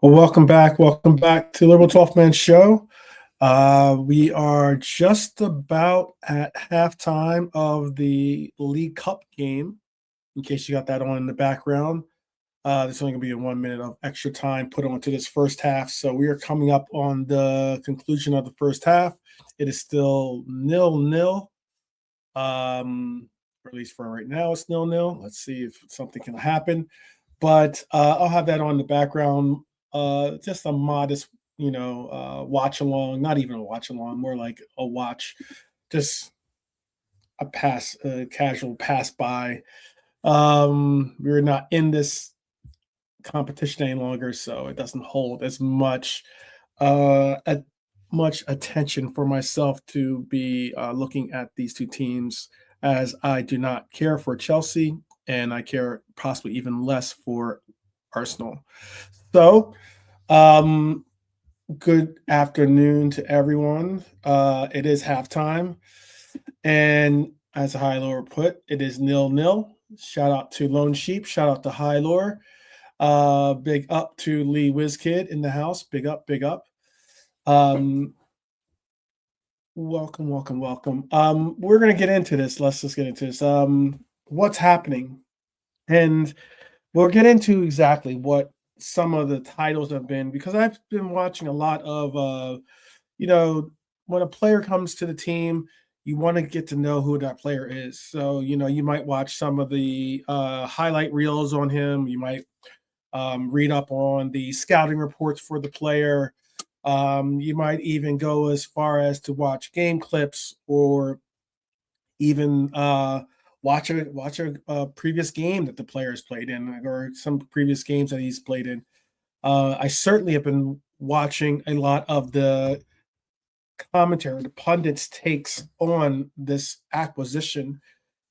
Well, welcome back. Welcome back to Liberal 12 Man Show. We are just about at halftime of the League Cup game, in case you got that on in the background. There's only going to be a 1 minute of extra time put onto this first half. So we are coming up on the conclusion of the first half. It is still 0-0. Or at least for right now, it's 0-0. Let's see if something can happen. But I'll have that on the background. Just a modest, watch along, not even a watch along, more like a watch, just a casual pass by. We're not in this competition any longer, so it doesn't hold as much much attention for myself to be looking at these two teams, as I do not care for Chelsea and I care possibly even less for Arsenal. So, um, good afternoon to everyone. It is halftime, and as High Lore put, it is 0-0. Shout out to Lone Sheep. Shout out to High Lore. Big up to Lee Wizkid in the house. Big up, big up. Welcome, welcome, welcome. We're gonna get into this. Let's just get into this. What's happening? And we'll get into exactly what some of the titles have been, because I've been watching a lot of when a player comes to the team, you want to get to know who that player is. So, you might watch some of the highlight reels on him. You might read up on the scouting reports for the player. You might even go as far as to watch game clips, or even watch a previous game that the player has played in, or some previous games that he's played in. I certainly have been watching a lot of the commentary, the pundits' takes on this acquisition,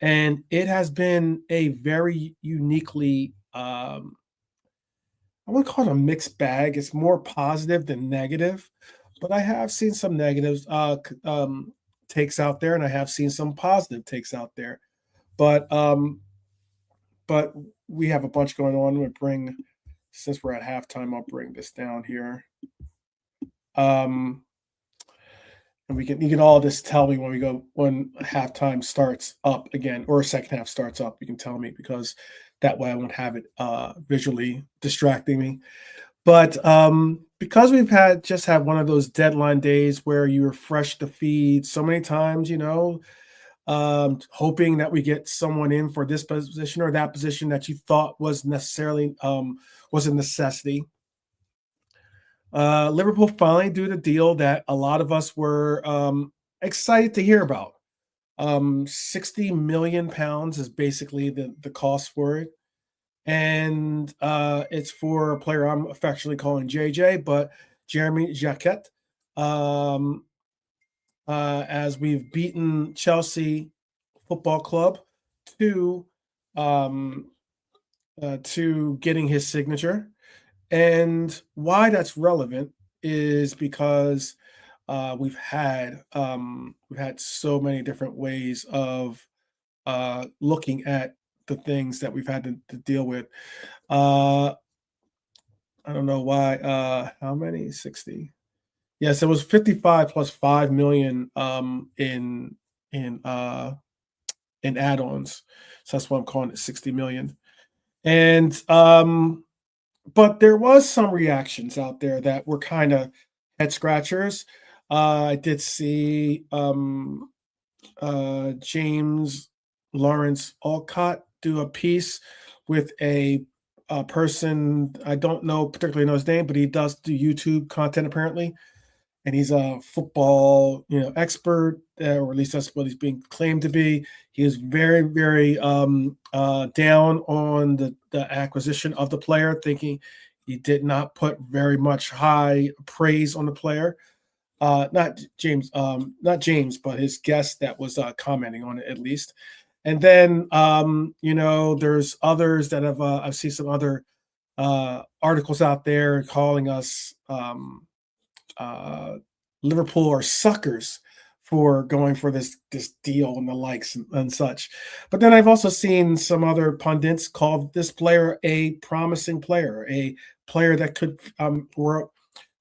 and it has been a very uniquely, I would call it a mixed bag. It's more positive than negative, but I have seen some negatives takes out there, and I have seen some positive takes out there. But but we have a bunch going on. Since we're at halftime, I'll bring this down here. And you can all just tell me when halftime starts up again, or second half starts up. You can tell me, because that way I won't have it visually distracting me. But because we've had one of those deadline days where you refresh the feed so many times, hoping that we get someone in for this position or that position that you thought was necessarily was a necessity. Liverpool finally do the deal that a lot of us were excited to hear about. 60 million pounds is basically the cost for it. And it's for a player I'm affectionately calling JJ, but Jeremy Jacquet. As we've beaten Chelsea Football Club to to getting his signature. And why that's relevant is because we've had so many different ways of looking at the things that we've had to deal with. Uh, I don't know why. How many? 60. Yes, it was 55 plus 5 million in in add-ons. So that's why I'm calling it 60 million. And but there was some reactions out there that were kind of head scratchers. I did see James Lawrence Alcott do a piece with a person, I don't particularly know his name, but he does do YouTube content apparently, and he's a football expert, or at least that's what he's being claimed to be. He is very, very down on the acquisition of the player, thinking he did not put very much high praise on the player. Not James, but his guest that was commenting on it, at least. And then there's others that have I've seen some other articles out there calling us Liverpool are suckers for going for this deal and the likes and such. But then I've also seen some other pundits call this player a promising player, a player that could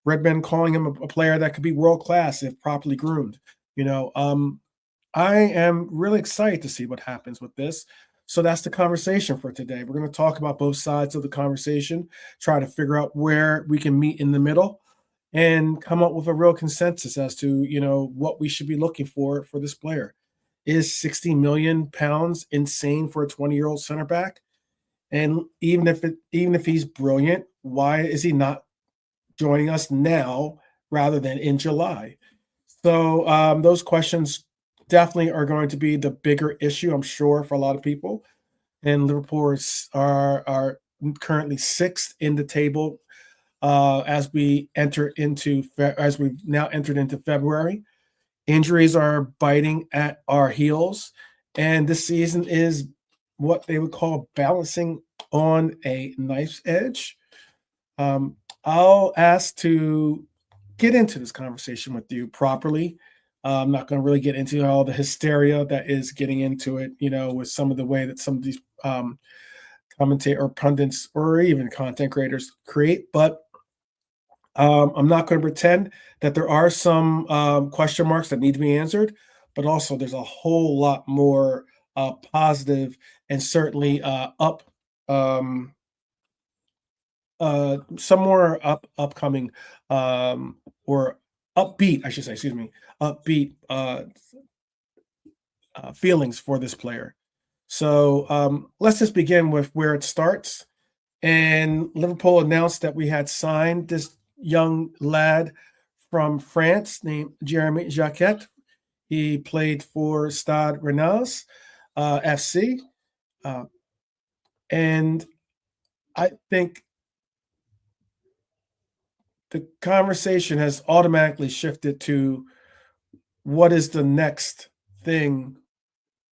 Redmen calling him a player that could be world class if properly groomed. You know, I am really excited to see what happens with this. So that's the conversation for today. We're going to talk about both sides of the conversation, try to figure out where we can meet in the middle, and come up with a real consensus as to what we should be looking for this player. Is 60 million pounds insane for a 20-year-old center back? And even if he's brilliant, why is he not joining us now rather than in July? So those questions definitely are going to be the bigger issue, I'm sure, for a lot of people. And Liverpool are currently sixth in the table as we've now entered into February. Injuries are biting at our heels, and this season is what they would call balancing on a knife's edge. I'll ask to get into this conversation with you properly. I'm not going to really get into all the hysteria that is getting into it, with some of the way that some of these commentators or pundits or even content creators create. But I'm not going to pretend that there are some question marks that need to be answered, but also there's a whole lot more positive and certainly um, some more upcoming or upbeat, I should say, excuse me, upbeat feelings for this player. So let's just begin with where it starts. And Liverpool announced that we had signed this young lad from France named Jeremy Jacquet. He played for Stade Rennais FC. And I think the conversation has automatically shifted to what is the next thing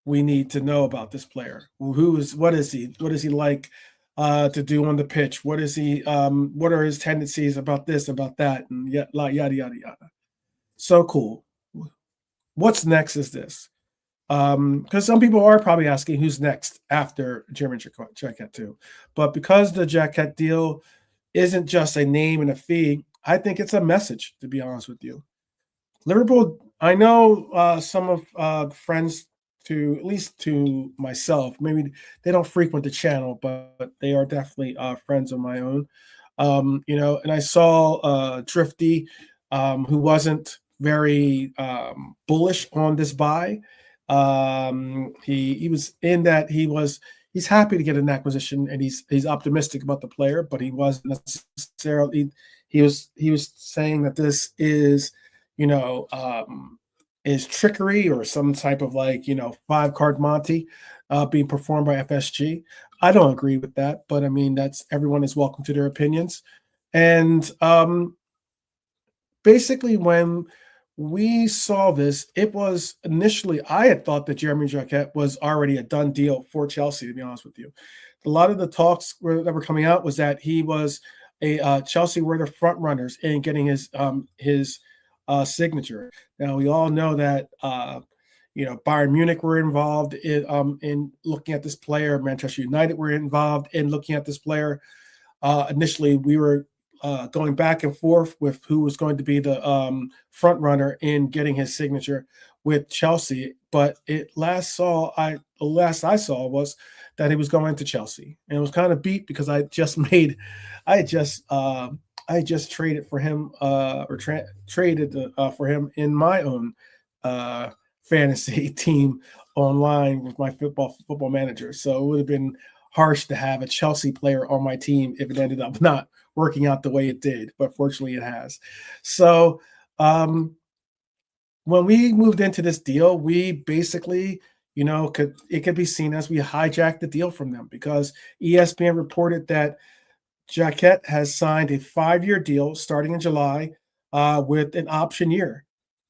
we need to know about this player. What is he? What is he like to do on the pitch? What is he? What are his tendencies about this, about that, and yada yada yada yada. So cool. What's next is this. Because some people are probably asking who's next after German Jacquet too. But because the Jacquet deal isn't just a name and a fee, I think it's a message, to be honest with you. Liverpool, I know some of the friends to at least to myself, maybe they don't frequent the channel, but they are definitely friends of my own. And I saw Drifty, who wasn't very bullish on this buy. He was in that he's happy to get an acquisition and he's optimistic about the player, but he wasn't necessarily he was saying that this is trickery or some type of 5-card Monty being performed by FSG. I don't agree with that, but I mean that's everyone is welcome to their opinions. And basically, when we saw this, it was initially I had thought that Jeremy Jacquet was already a done deal for Chelsea. To be honest with you, a lot of the talks that were coming out was that he was Chelsea were the front runners in getting his signature. Now we all know that Bayern Munich were involved in looking at this player. Manchester United were involved in looking at this player. Initially, we were going back and forth with who was going to be the front runner in getting his signature with Chelsea. But the last I saw was that he was going to Chelsea, and it was kind of beat because I just traded for him traded for him in my own fantasy team online with my football manager. So it would have been harsh to have a Chelsea player on my team if it ended up not working out the way it did, but fortunately it has. So when we moved into this deal, we basically, it could be seen as we hijacked the deal from them because ESPN reported that Jacquet has signed a 5-year deal starting in July with an option year.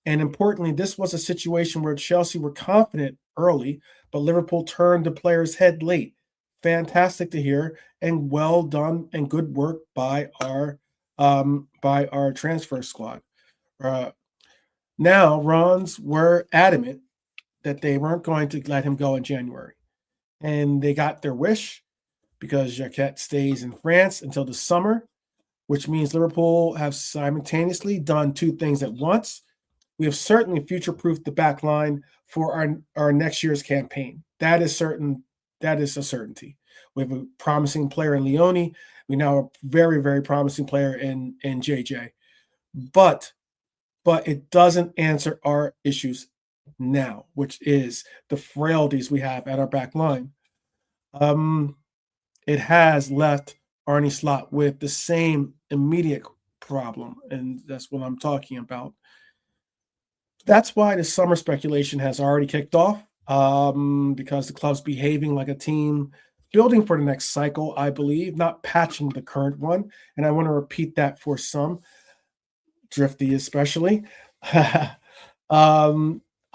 And importantly, this was a situation where Chelsea were confident early, but Liverpool turned the player's head late. Fantastic to hear, and well done and good work by our transfer squad. Uh, Now, Rons were adamant that they weren't going to let him go in January. And they got their wish because Jacquet stays in France until the summer, which means Liverpool have simultaneously done two things at once. We have certainly future-proofed the back line for our next year's campaign. That is certain. That is a certainty. We have a promising player in Leone. We now have a very, very promising player in JJ. But it doesn't answer our issues now, which is the frailties we have at our back line. It has left Arne Slot with the same immediate problem, and that's what I'm talking about. That's why the summer speculation has already kicked off, because the club's behaving like a team building for the next cycle, I believe, not patching the current one. And I want to repeat that for some, Drifty especially.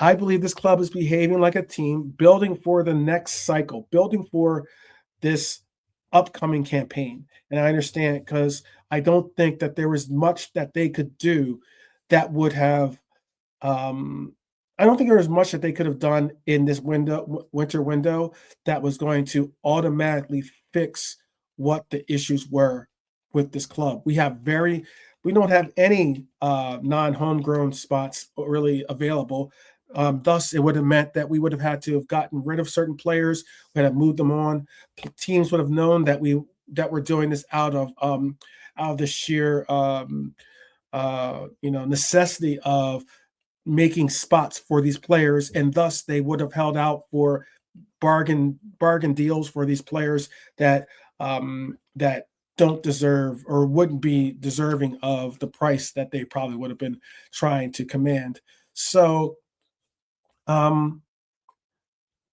I believe this club is behaving like a team building for the next cycle, building for this upcoming campaign. And I understand because I don't think that there was much that they could do that would have I don't think there was much that they could have done in this winter window that was going to automatically fix what the issues were with this club. We don't have any non-homegrown spots really available. Thus, it would have meant that we would have had to have gotten rid of certain players, we had to move them on. Teams would have known that we're doing this out of the sheer necessity of making spots for these players, and thus they would have held out for bargain deals for these players that don't deserve or wouldn't be deserving of the price that they probably would have been trying to command. So I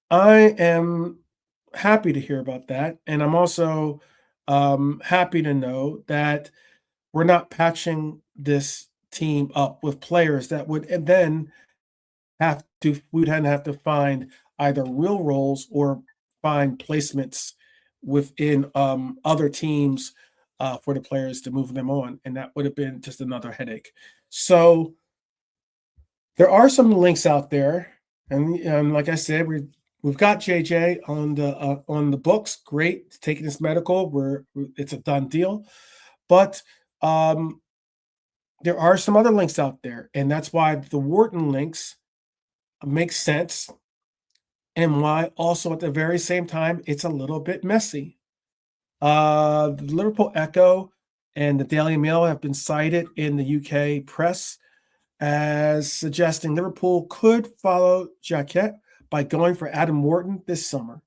am happy to hear about that, and I'm also happy to know that we're not patching this team up with players that would and then we'd then have to find either real roles or find placements within other teams for the players to move them on, and that would have been just another headache. So there are some links out there, and like I said, we've got JJ on the books. Great, taking his medical. It's a done deal, but there are some other links out there, and that's why the Wharton links make sense, and why also at the very same time it's a little bit messy. The Liverpool Echo and the Daily Mail have been cited in the UK press as suggesting Liverpool could follow Jacquet by going for Adam Wharton this summer.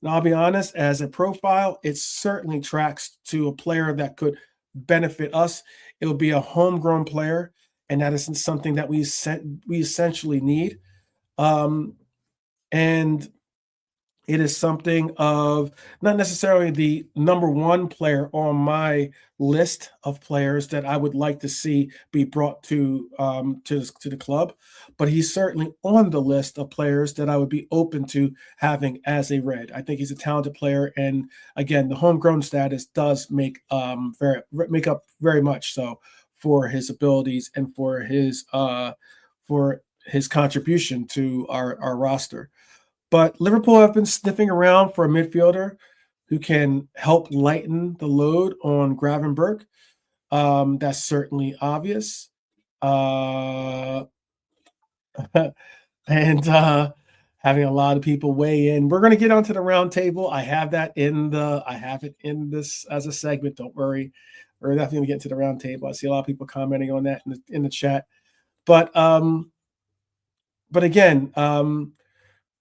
Now, I'll be honest, as a profile, it certainly tracks to a player that could benefit us. It would be a homegrown player, and that isn't something that we essentially need. And it is something of not necessarily the number one player on my list of players that I would like to see be brought to the club, but he's certainly on the list of players that I would be open to having as a Red. I think he's a talented player, and again, the homegrown status does make up very much so for his abilities and for his contribution to our roster. But Liverpool have been sniffing around for a midfielder who can help lighten the load on Gravenberch. That's certainly obvious. And having a lot of people weigh in. We're going to get onto the round table. I have it in this as a segment. Don't worry. We're definitely going to get to the round table. I see a lot of people commenting on that in the chat. But again,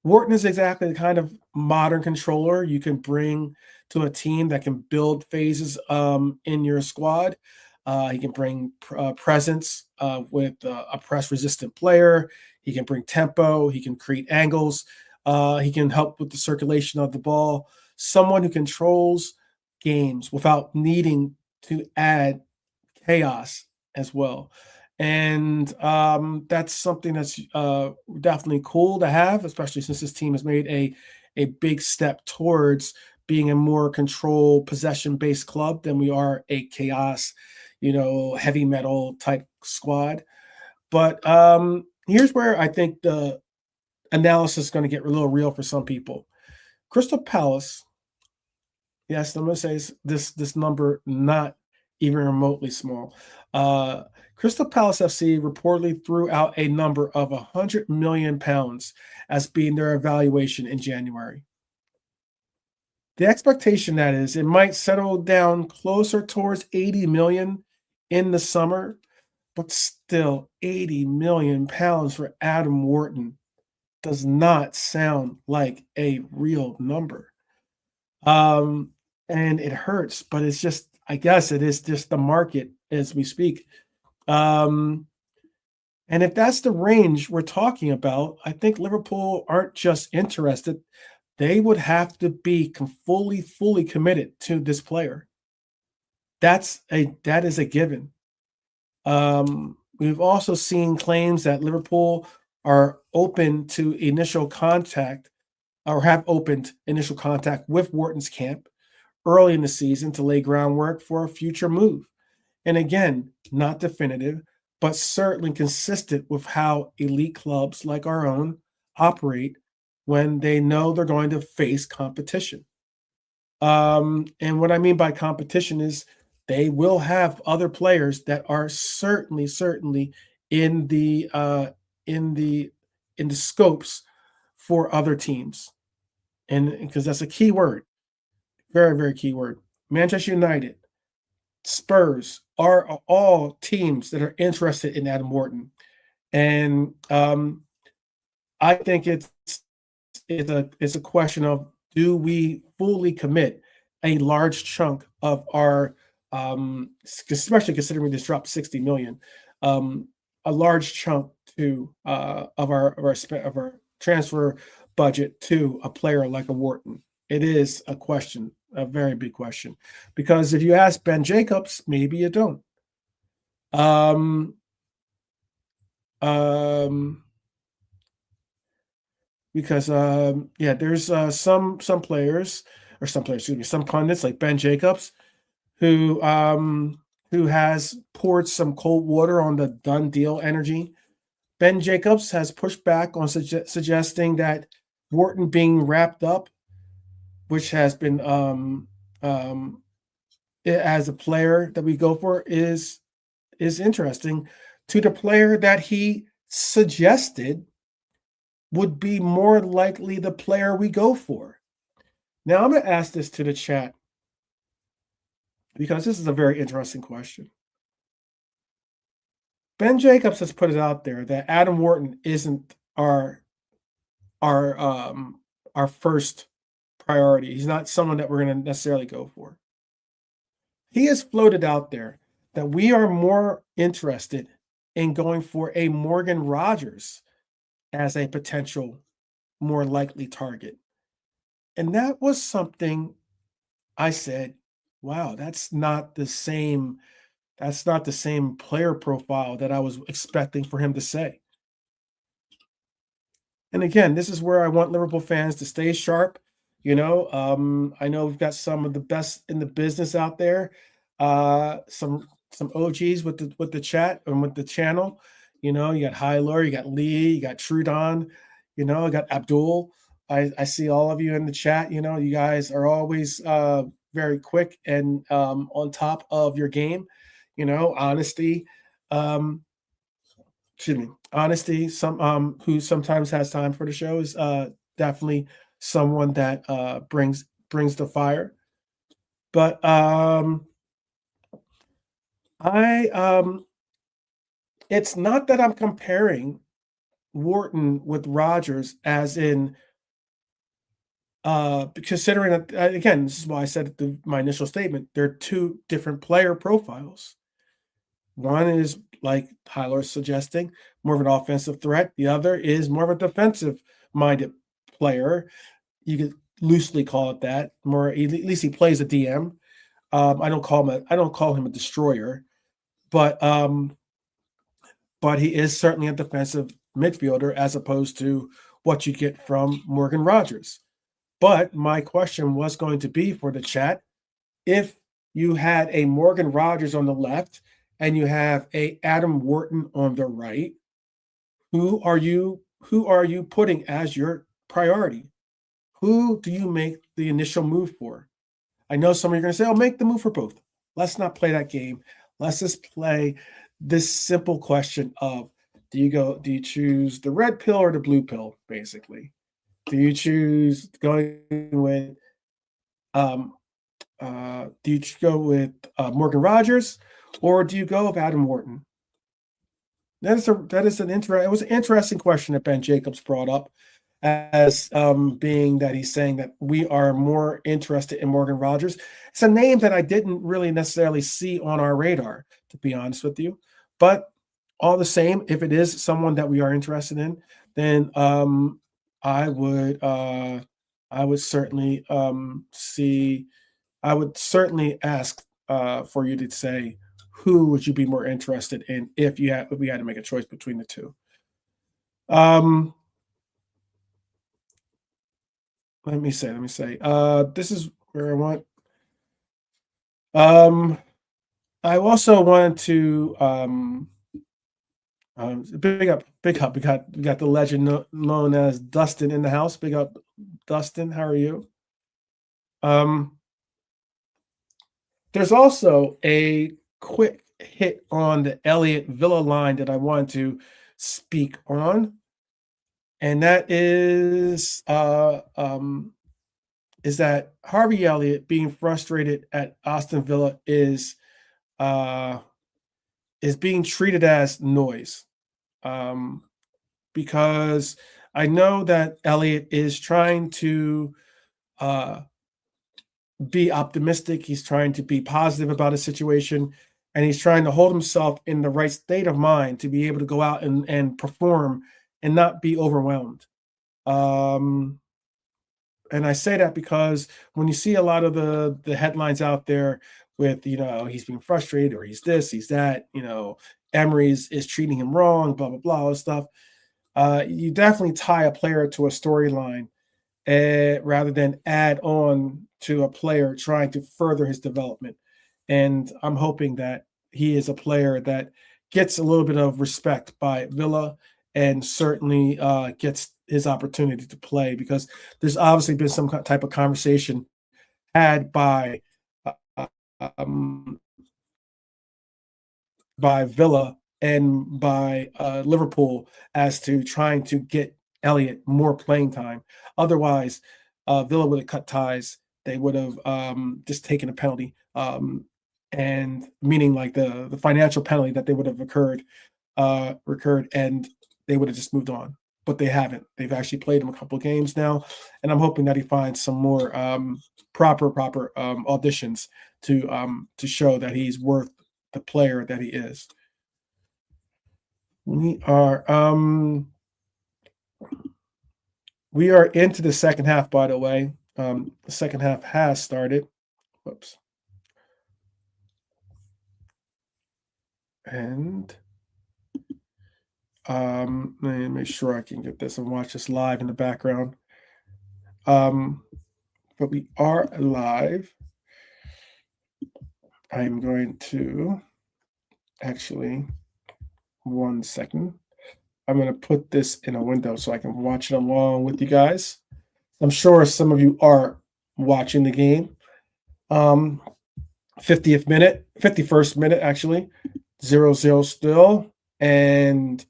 Wharton is exactly the kind of modern controller you can bring to a team that can build phases in your squad. He can bring presence with a press-resistant player. He can bring tempo. He can create angles. He can help with the circulation of the ball. Someone who controls games without needing to add chaos as well. And that's something that's definitely cool to have, especially since this team has made a big step towards being a more control possession-based club than we are a chaos, heavy metal type squad. But here's where I think the analysis is going to get a little real for some people. Crystal Palace, yes, I'm going to say this number not even remotely small. Crystal Palace FC reportedly threw out a number of £100 million as being their evaluation in January. The expectation that is it might settle down closer towards 80 million in the summer, but still 80 million pounds for Adam Wharton does not sound like a real number. And it hurts, but it's just, I guess it is just the market as we speak. And if that's the range we're talking about, I think Liverpool aren't just interested. They would have to be fully committed to this player. That is a given. We've also seen claims that Liverpool are open to initial contact or have opened initial contact with Wharton's camp early in the season to lay groundwork for a future move. And again, not definitive, but certainly consistent with how elite clubs like our own operate when they know they're going to face competition. And what I mean by competition is they will have other players that are certainly in the scopes for other teams, and because that's a key word, very key word. Manchester United, Spurs are all teams that are interested in Adam Wharton, and I think it's a question of, do we fully commit a large chunk of our, especially considering we just dropped 60 million, a large chunk to of our transfer budget to a player like a Wharton? It is a question, a very big question, because if you ask Ben Jacobs, maybe you don't. Because there's some players, some pundits like Ben Jacobs who has poured some cold water on the done deal energy. Ben Jacobs has pushed back on suggesting that Wharton being wrapped up, which has been as a player that we go for, is interesting, to the player that he suggested would be more likely the player we go for. Now, I'm going to ask this to the chat because this is a very interesting question. Ben Jacobs has put it out there that Adam Wharton isn't our first priority. He's not someone that we're going to necessarily go for. He has floated out there that we are more interested in going for a Morgan Rogers as a potential more likely target. And that was something I said, wow, that's not the same player profile that I was expecting for him to say. And again, this is where I want Liverpool fans to stay sharp. I know we've got some of the best in the business out there. Some OGs with the chat and with the channel. You got Hyler, you got Lee, you got Trudon, you got Abdul. I see all of you in the chat. You guys are always very quick and on top of your game. Honesty. Honesty. Who sometimes has time for the show is definitely someone that brings the fire. But it's not that I'm comparing Wharton with Rogers, as in considering that, again, this is why I said my initial statement, they're two different player profiles. One is, like Tyler's suggesting, more of an offensive threat. The other is more of a defensive-minded player. You could loosely call it that. More, at least he plays a DM. I don't call him a destroyer, but he is certainly a defensive midfielder as opposed to what you get from Morgan Rogers. But my question was going to be for the chat, if you had a Morgan Rogers on the left and you have a Adam Wharton on the right, Who are you putting as your priority? Who do you make the initial move for? I know some of you are going to say, "Oh, make the move for both." Let's not play that game. Let's just play this simple question of do you choose the red pill or the blue pill, basically? Do you choose going with do you go with Morgan Rogers or do you go with Adam Wharton? It was an interesting question that Ben Jacobs brought up as being that he's saying that we are more interested in Morgan Rogers. It's a name that I didn't really necessarily see on our radar, to be honest with you. But all the same, if it is someone that we are interested in, then I would uh, I would certainly see I would certainly ask for you to say who would you be more interested in if we had to make a choice between the two. Um, let me say. This is where I want. Um, I also wanted to big up. We got the legend known as Dustin in the house. Big up, Dustin. How are you? Um, there's also a quick hit on the Elliott Villa line that I want to speak on, and that is that Harvey Elliott being frustrated at Aston Villa uh, is being treated as noise, um, because I know that Elliott is trying to uh, be optimistic. He's trying to be positive about a situation, and he's trying to hold himself in the right state of mind to be able to go out and perform and not be overwhelmed. Um, and I say that because when you see a lot of the headlines out there with he's being frustrated or he's this, he's that, Emery's treating him wrong, blah blah blah, all this stuff. You definitely tie a player to a storyline rather than add on to a player trying to further his development. And I'm hoping that he is a player that gets a little bit of respect by Villa and certainly gets his opportunity to play because there's obviously been some type of conversation had uh, um, by Villa and by Liverpool as to trying to get Elliott more playing time. Otherwise, Villa would have cut ties. They would have just taken a penalty, and meaning like the financial penalty that they would have recurred, and they would have just moved on. But they haven't. They've actually played him a couple of games now, and I'm hoping that he finds some more proper auditions to show that he's worth the player that he is. We are we are into the second half, by the way. The second half has started. Whoops. And let me make sure I can get this and watch this live in the background. But we are live. I'm going to actually 1 second. I'm going to put this in a window so I can watch it along with you guys. I'm sure some of you are watching the game. 50th minute, 51st minute, actually, 0-0 still. And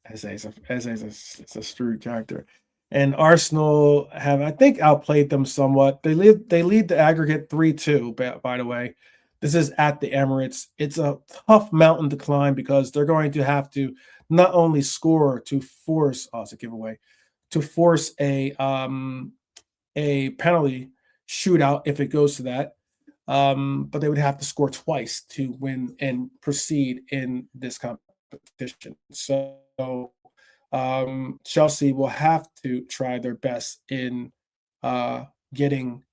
Eze is a screwed character. And Arsenal have, I think, outplayed them somewhat. They lead the aggregate 3-2, by the way. This is at the Emirates. It's a tough mountain to climb because they're going to have to not only score to force, oh, it's a giveaway, to force a penalty shootout if it goes to that. But they would have to score twice to win and proceed in this competition. So Chelsea will have to try their best in getting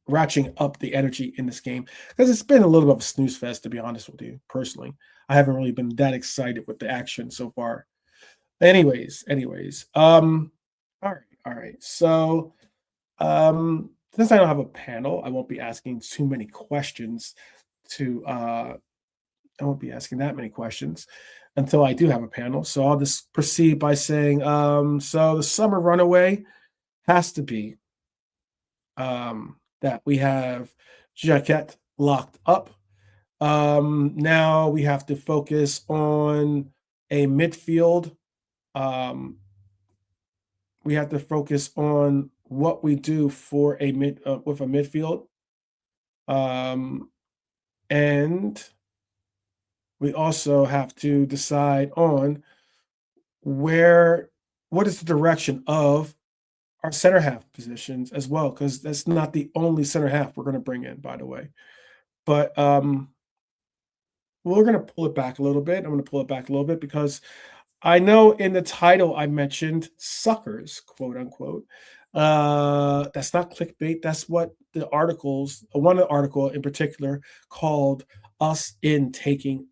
ratcheting up the energy in this game because it's been a little bit of a snooze fest, to be honest with you. Personally, I haven't really been that excited with the action so far. Anyways, all right. So since I don't have a panel, I won't be asking too many questions to I won't be asking that many questions until I do have a panel. So I'll just proceed by saying, so the summer runaway has to be that we have Jacquet locked up. Now we have to focus on a midfield. Um, we have to focus on what we do for a mid with a midfield. Um, and we also have to decide on where what is the direction of our center half positions as well, because that's not the only center half we're going to bring in, by the way. But we're going to pull it back a little bit. I'm going to pull it back a little bit because I know in the title I mentioned suckers, quote unquote. That's not clickbait. That's what the articles, one article in particular, called us in taking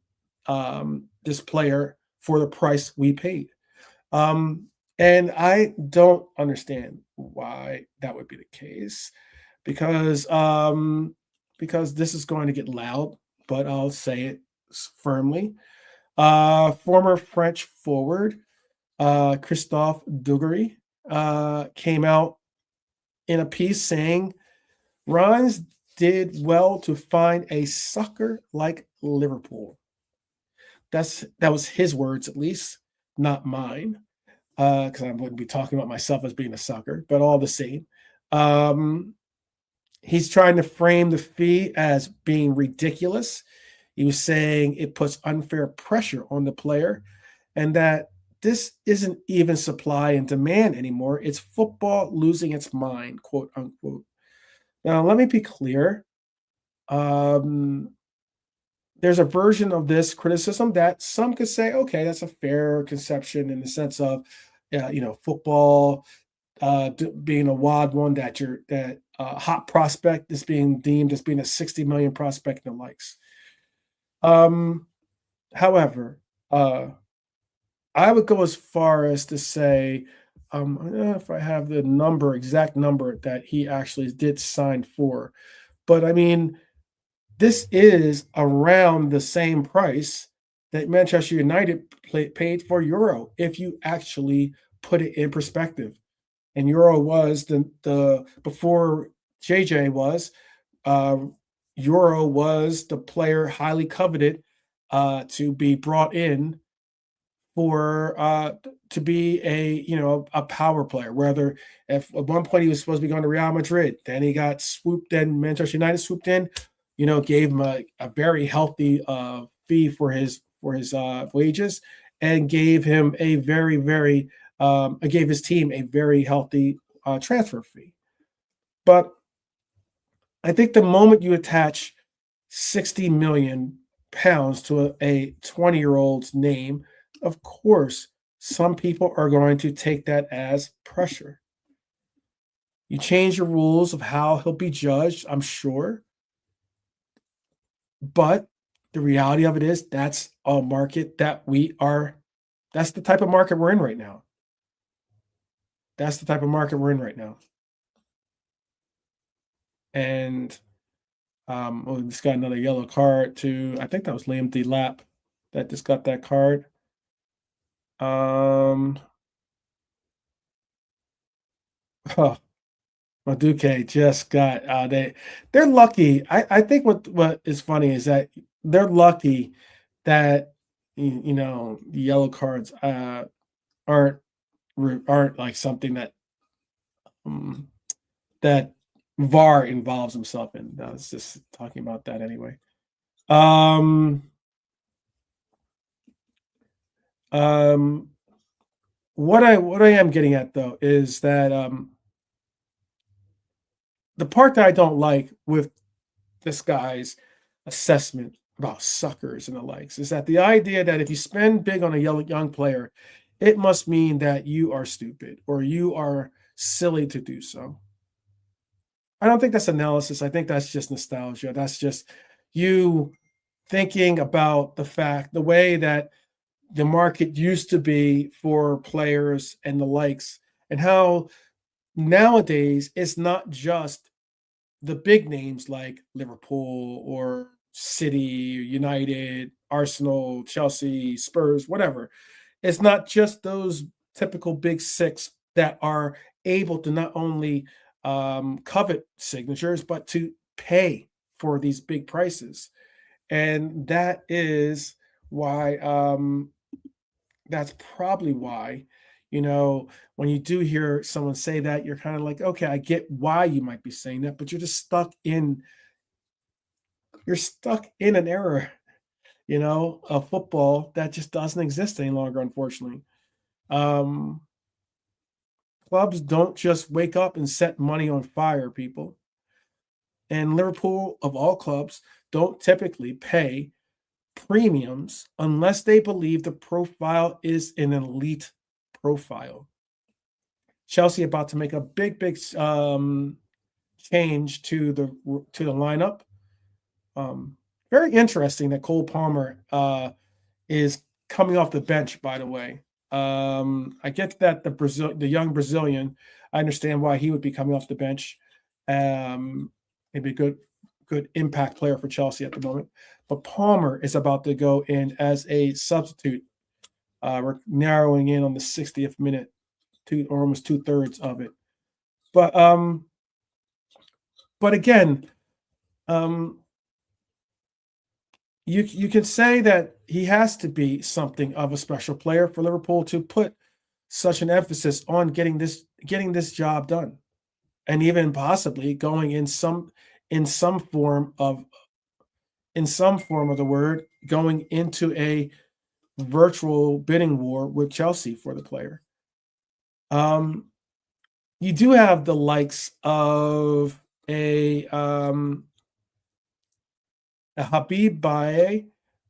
this player for the price we paid. And I don't understand why that would be the case because this is going to get loud, but I'll say it firmly. Former French forward Christophe Dugarry came out in a piece saying Reims did well to find a sucker like Liverpool. That was his words, at least, not mine, because I wouldn't be talking about myself as being a sucker, but all the same. He's trying to frame the fee as being ridiculous. He was saying it puts unfair pressure on the player and that this isn't even supply and demand anymore. It's football losing its mind, quote unquote. Now, let me be clear. Um, there's a version of this criticism that some could say, okay, that's a fair conception in the sense of, football being a wild one that hot prospect is being deemed as being a 60 million prospect and the likes. Um, however, I would go as far as to say, if I have the exact number that he actually did sign for, but I mean, this is around the same price that Manchester United paid for Euro, if you actually put it in perspective. And Euro was the before JJ was, uh, Euro was the player highly coveted to be brought in for to be a power player. Whether if at one point he was supposed to be going to Real Madrid, then he got swooped. Then Manchester United swooped in, gave him a very healthy fee for his wages, and gave him a very very gave his team a very healthy transfer fee. But I think the moment you attach 60 million pounds to a 20-year-old's name, of course, some people are going to take that as pressure. You change the rules of how he'll be judged, I'm sure. But the reality of it is that's a market that's the type of market we're in right now. That's the type of market we're in right now. And we just got another yellow card to, I think that was Liam Delap that just got that card. Oh, Maduke just got they're lucky. I think what is funny is that they're lucky that the yellow cards aren't aren't like something um, that VAR involves himself in. I was just talking about that anyway. Um, um, what I am getting at though is that the part that I don't like with this guy's assessment about suckers and the likes is that the idea that if you spend big on a young player, it must mean that you are stupid or you are silly to do so. I don't think that's analysis. I think that's just nostalgia. That's just you thinking about the way that the market used to be for players and the likes, and how nowadays it's not just the big names like Liverpool or City, United, Arsenal, Chelsea, Spurs, whatever. It's not just those typical big six that are able to not only covet signatures, but to pay for these big prices. And that is why, that's probably why, when you do hear someone say that, you're kind of like, okay, I get why you might be saying that, but you're stuck in an era, of football that just doesn't exist any longer, unfortunately. Um, Clubs don't just wake up and set money on fire, people. And Liverpool, of all clubs, don't typically pay premiums unless they believe the profile is an elite profile. Chelsea about to make a big change to the lineup. Very interesting that Cole Palmer is coming off the bench. By the way, I get that the young Brazilian. I understand why he would be coming off the bench. Maybe a good impact player for Chelsea at the moment. But Palmer is about to go in as a substitute. We're narrowing in on the 60th minute, or almost 2/3 of it. But again, um, you can say that he has to be something of a special player for Liverpool to put such an emphasis on getting this job done, and even possibly going in some form of the word, going into a virtual bidding war with Chelsea for the player. You do have the likes of a Habib Baye,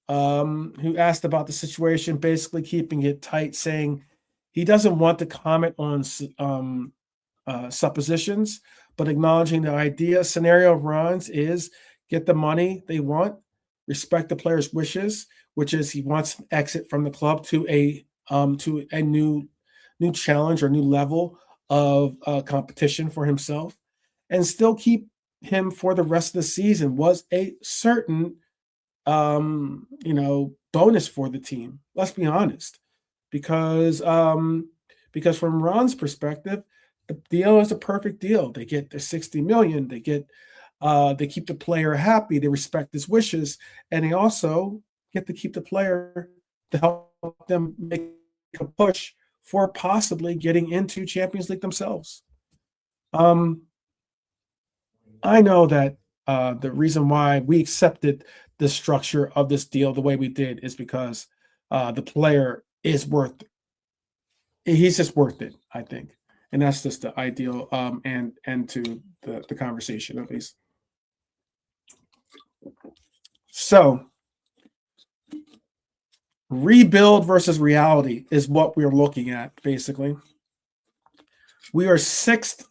who asked about the situation, basically keeping it tight, saying he doesn't want to comment on suppositions, but acknowledging the idea scenario of Ron's is get the money they want, respect the player's wishes, which is he wants to exit from the club to a new challenge or new level of competition for himself, and still keep him for the rest of the season was a certain bonus for the team. Let's be honest, because from Ron's perspective, the deal is a perfect deal. They get their 60 million. They keep the player happy. They respect his wishes, and they also get to keep the player to help them make a push for possibly getting into Champions League themselves. I know that the reason why we accepted the structure of this deal the way we did is because the player is he's just worth it, I think. And that's just the ideal end to the conversation, at least. So, rebuild versus reality is what we're looking at, basically. We are 6th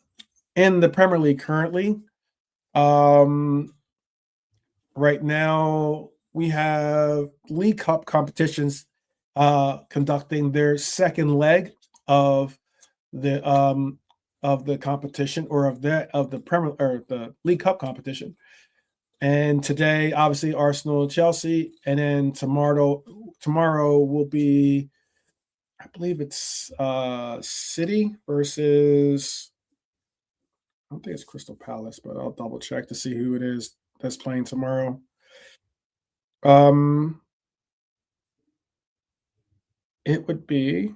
in the Premier League currently. Right now, we have League Cup competitions conducting their second leg of the competition, or of the Premier or the League Cup competition. And today, obviously, Arsenal, Chelsea, and then tomorrow will be, I believe it's City versus, I don't think it's Crystal Palace, but I'll double check to see who it is that's playing tomorrow. It would be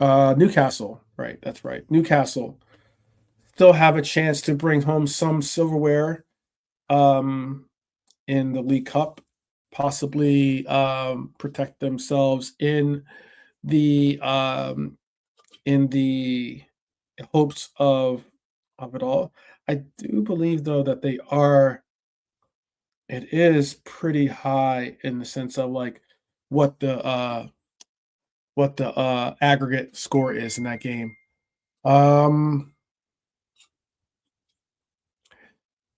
Newcastle. Right, that's right. Newcastle still have a chance to bring home some silverware in the League Cup, possibly protect themselves the in the hopes of it all. I do believe though that it is pretty high in the sense of like what the aggregate score is in that game.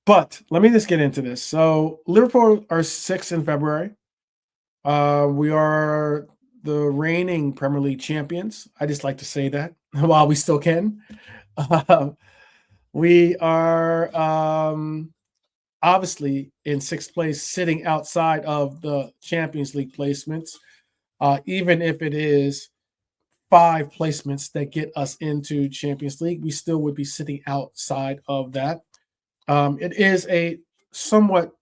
But let me just get into this. So Liverpool are 6th in February. We are the reigning Premier League champions. I just like to say that while we still can. Uh, we are obviously in sixth place, sitting outside of the Champions League placements, even if it is 5 placements that get us into Champions League, we still would be sitting outside of that. It is a somewhat,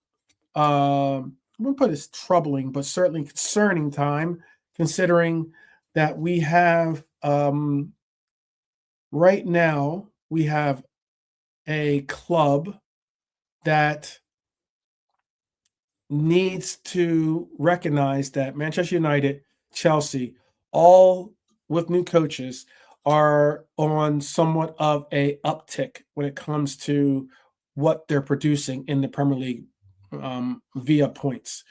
I wouldn't put it as troubling, but certainly concerning time, considering that we have, right now, we have a club that needs to recognize that Manchester United, Chelsea, all with new coaches, are on somewhat of a uptick when it comes to what they're producing in the Premier League, via points.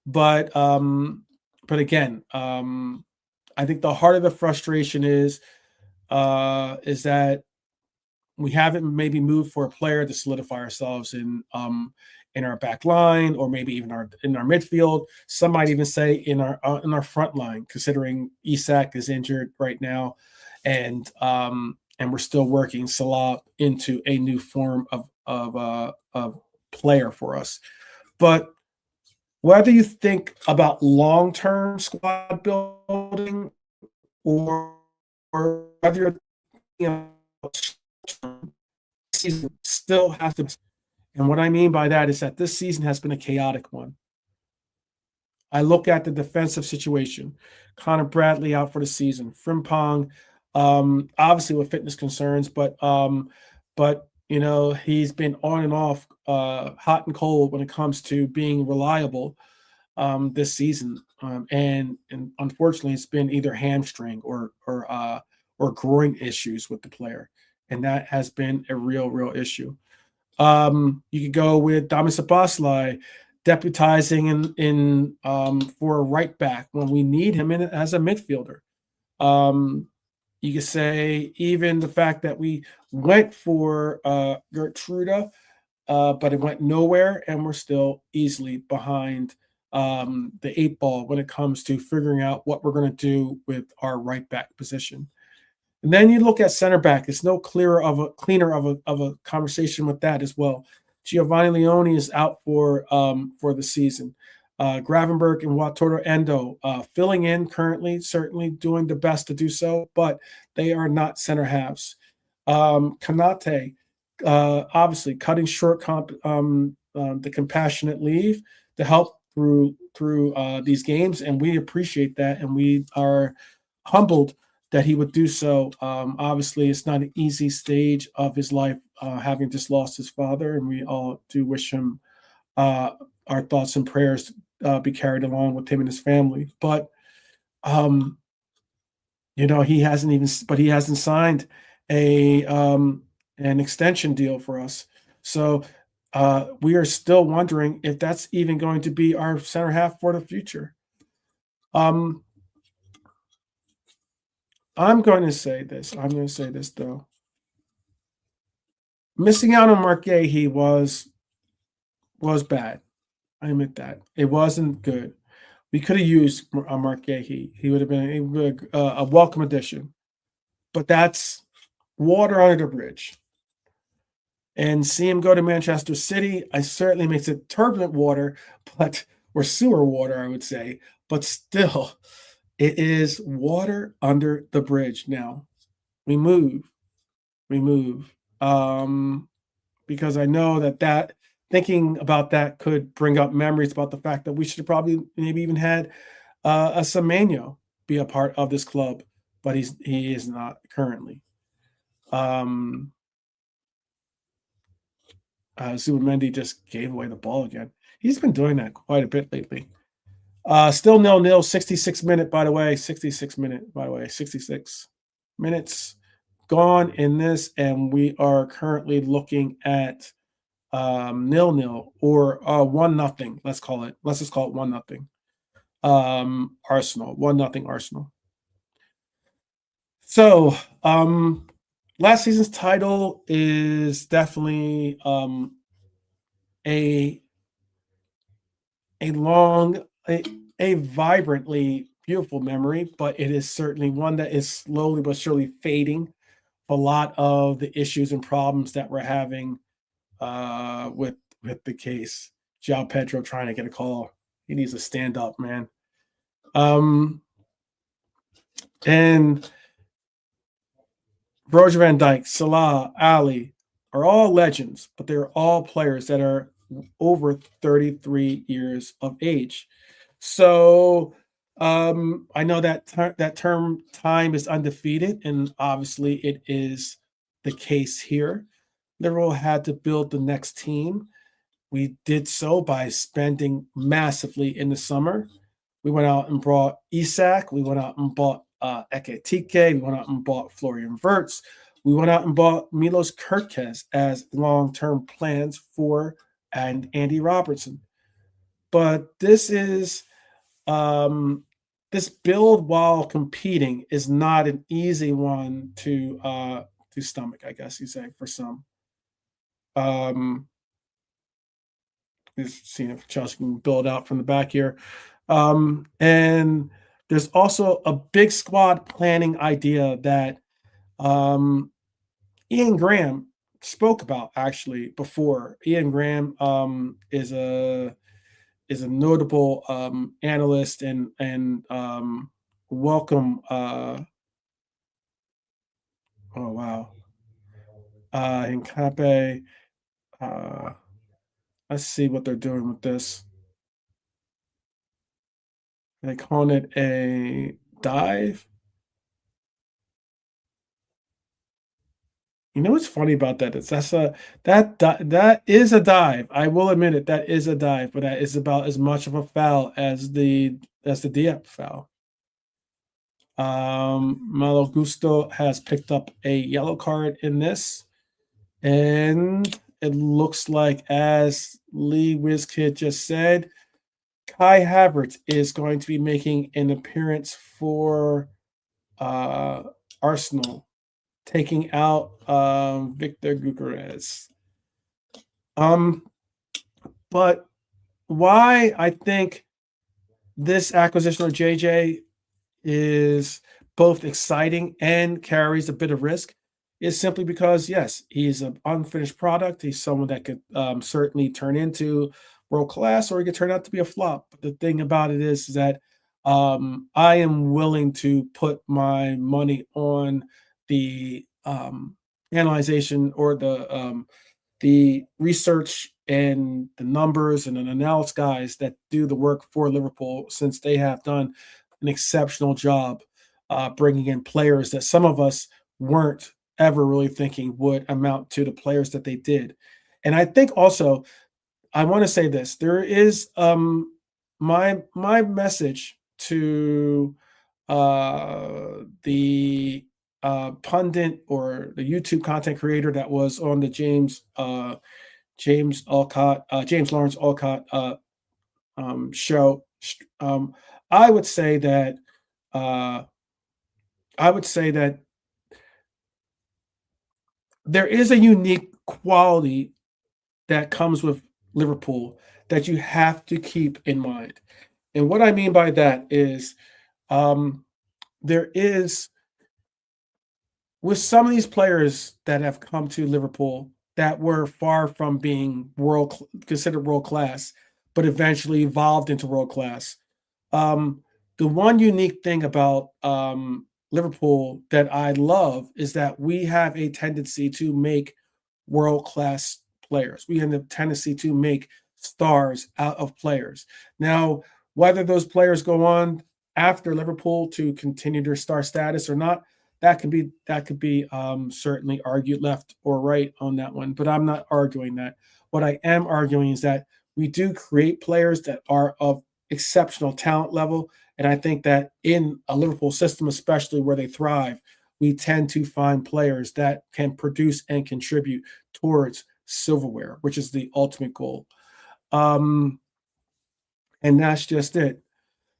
But but again, I think the heart of the frustration is that we haven't maybe moved for a player to solidify ourselves in our back line, or maybe even in our midfield. Some might even say in our front line, considering Isak is injured right now, and we're still working Salah into a new form of player for us. But whether you think about long term squad building, or whether you're thinking about season, still has to. And what I mean by that is that this season has been a chaotic one. I look at the defensive situation. Connor Bradley out for the season. Frimpong, obviously with fitness concerns, but you know, he's been on and off, hot and cold when it comes to being reliable, this season. And unfortunately, it's been either hamstring or groin issues with the player, and that has been a real issue. You could go with Damis Abaslai deputizing in for a right back when we need him in as a midfielder. Um, you could say even the fact that we went for Gertruda, but it went nowhere, and we're still easily behind the 8 ball when it comes to figuring out what we're going to do with our right back position. And then you look at center back. It's no cleaner of a conversation with that as well. Giovanni Leone is out for the season. Gravenberg and Wataru Endo filling in currently, certainly doing the best to do so, but they are not center halves. Kanate, obviously cutting short the compassionate leave to help through these games, and we appreciate that, and we are humbled that he would do so. Obviously, it's not an easy stage of his life, having just lost his father, and we all do wish him our thoughts and prayers be carried along with him and his family. But you know, he hasn't signed a an extension deal for us. So we are still wondering if that's even going to be our center half for the future. Um, I'm going to say this. I'm going to say this though. Missing out on Mark Gahey was bad. I admit that it wasn't good. We could have used Mark Gahey. He would have been a welcome addition. But that's water under the bridge. And see him go to Manchester City, I certainly makes it turbulent water, but or sewer water, I would say. But still, it is water under the bridge. Now we move. Because I know that thinking about that could bring up memories about the fact that we should have probably maybe even had a Semenyo be a part of this club, but he is not currently. Um, Zubimendi just gave away the ball again. He's been doing that quite a bit lately. Still 0-0, 66-minute, by the way. 66-minute, by the way. 66 minutes gone in this, and we are currently looking at 0-0 or 1-0. Let's call it. Let's just call it 1-0. Arsenal 1-0 Arsenal. So last season's title is definitely a long, a vibrantly beautiful memory, but it is certainly one that is slowly but surely fading. A lot of the issues and problems that we're having with the case. João Pedro trying to get a call. He needs to stand up, man. And Virgil van Dijk, Salah, Ali are all legends, but they're all players that are over 33 years of age. So I know that that term time is undefeated, and obviously it is the case here. Liverpool had to build the next team. We did so by spending massively in the summer. We went out and brought Isak. We went out and bought Ekitike. We went out and bought Florian Wirtz. We went out and bought Milos Kerkez as long-term plans for and Andy Robertson. But this build while competing is not an easy one to stomach, I guess you say, for some. Just seeing if Chelsea can build out from the back here. And there's also a big squad planning idea that Ian Graham spoke about actually before. Ian Graham is a notable analyst and welcome. Oh wow, in Cape. Let's see what they're doing with this. They calling it a dive. You know what's funny about that is that is a dive. I will admit it. That is a dive, but that is about as much of a foul as the Diep foul. Malo Gusto has picked up a yellow card in this, and it looks like, as Lee Wizkid just said, Kai Havertz is going to be making an appearance for Arsenal, taking out Victor Gyökeres. But why I think this acquisition of JJ is both exciting and carries a bit of risk is simply because, yes, he's an unfinished product. He's someone that could certainly turn into world class, or he could turn out to be a flop. But the thing about it is that I am willing to put my money on the analyzation or the research and the numbers and an analysis guys that do the work for Liverpool, since they have done an exceptional job bringing in players that some of us weren't ever really thinking would amount to the players that they did. And I think also, I want to say this: there is my message to the pundit or the YouTube content creator that was on the James Lawrence Alcott show. I would say that there is a unique quality that comes with Liverpool that you have to keep in mind. And what I mean by that is there is, with some of these players that have come to Liverpool that were far from being considered world class, but eventually evolved into world class. The one unique thing about Liverpool that I love is that we have a tendency to make world class players. We have a tendency to make stars out of players. Now, whether those players go on after Liverpool to continue their star status or not, that could be certainly argued left or right on that one. But I'm not arguing that. What I am arguing is that we do create players that are of exceptional talent level, and I think that in a Liverpool system, especially where they thrive, we tend to find players that can produce and contribute towards silverware, which is the ultimate goal. And that's just it.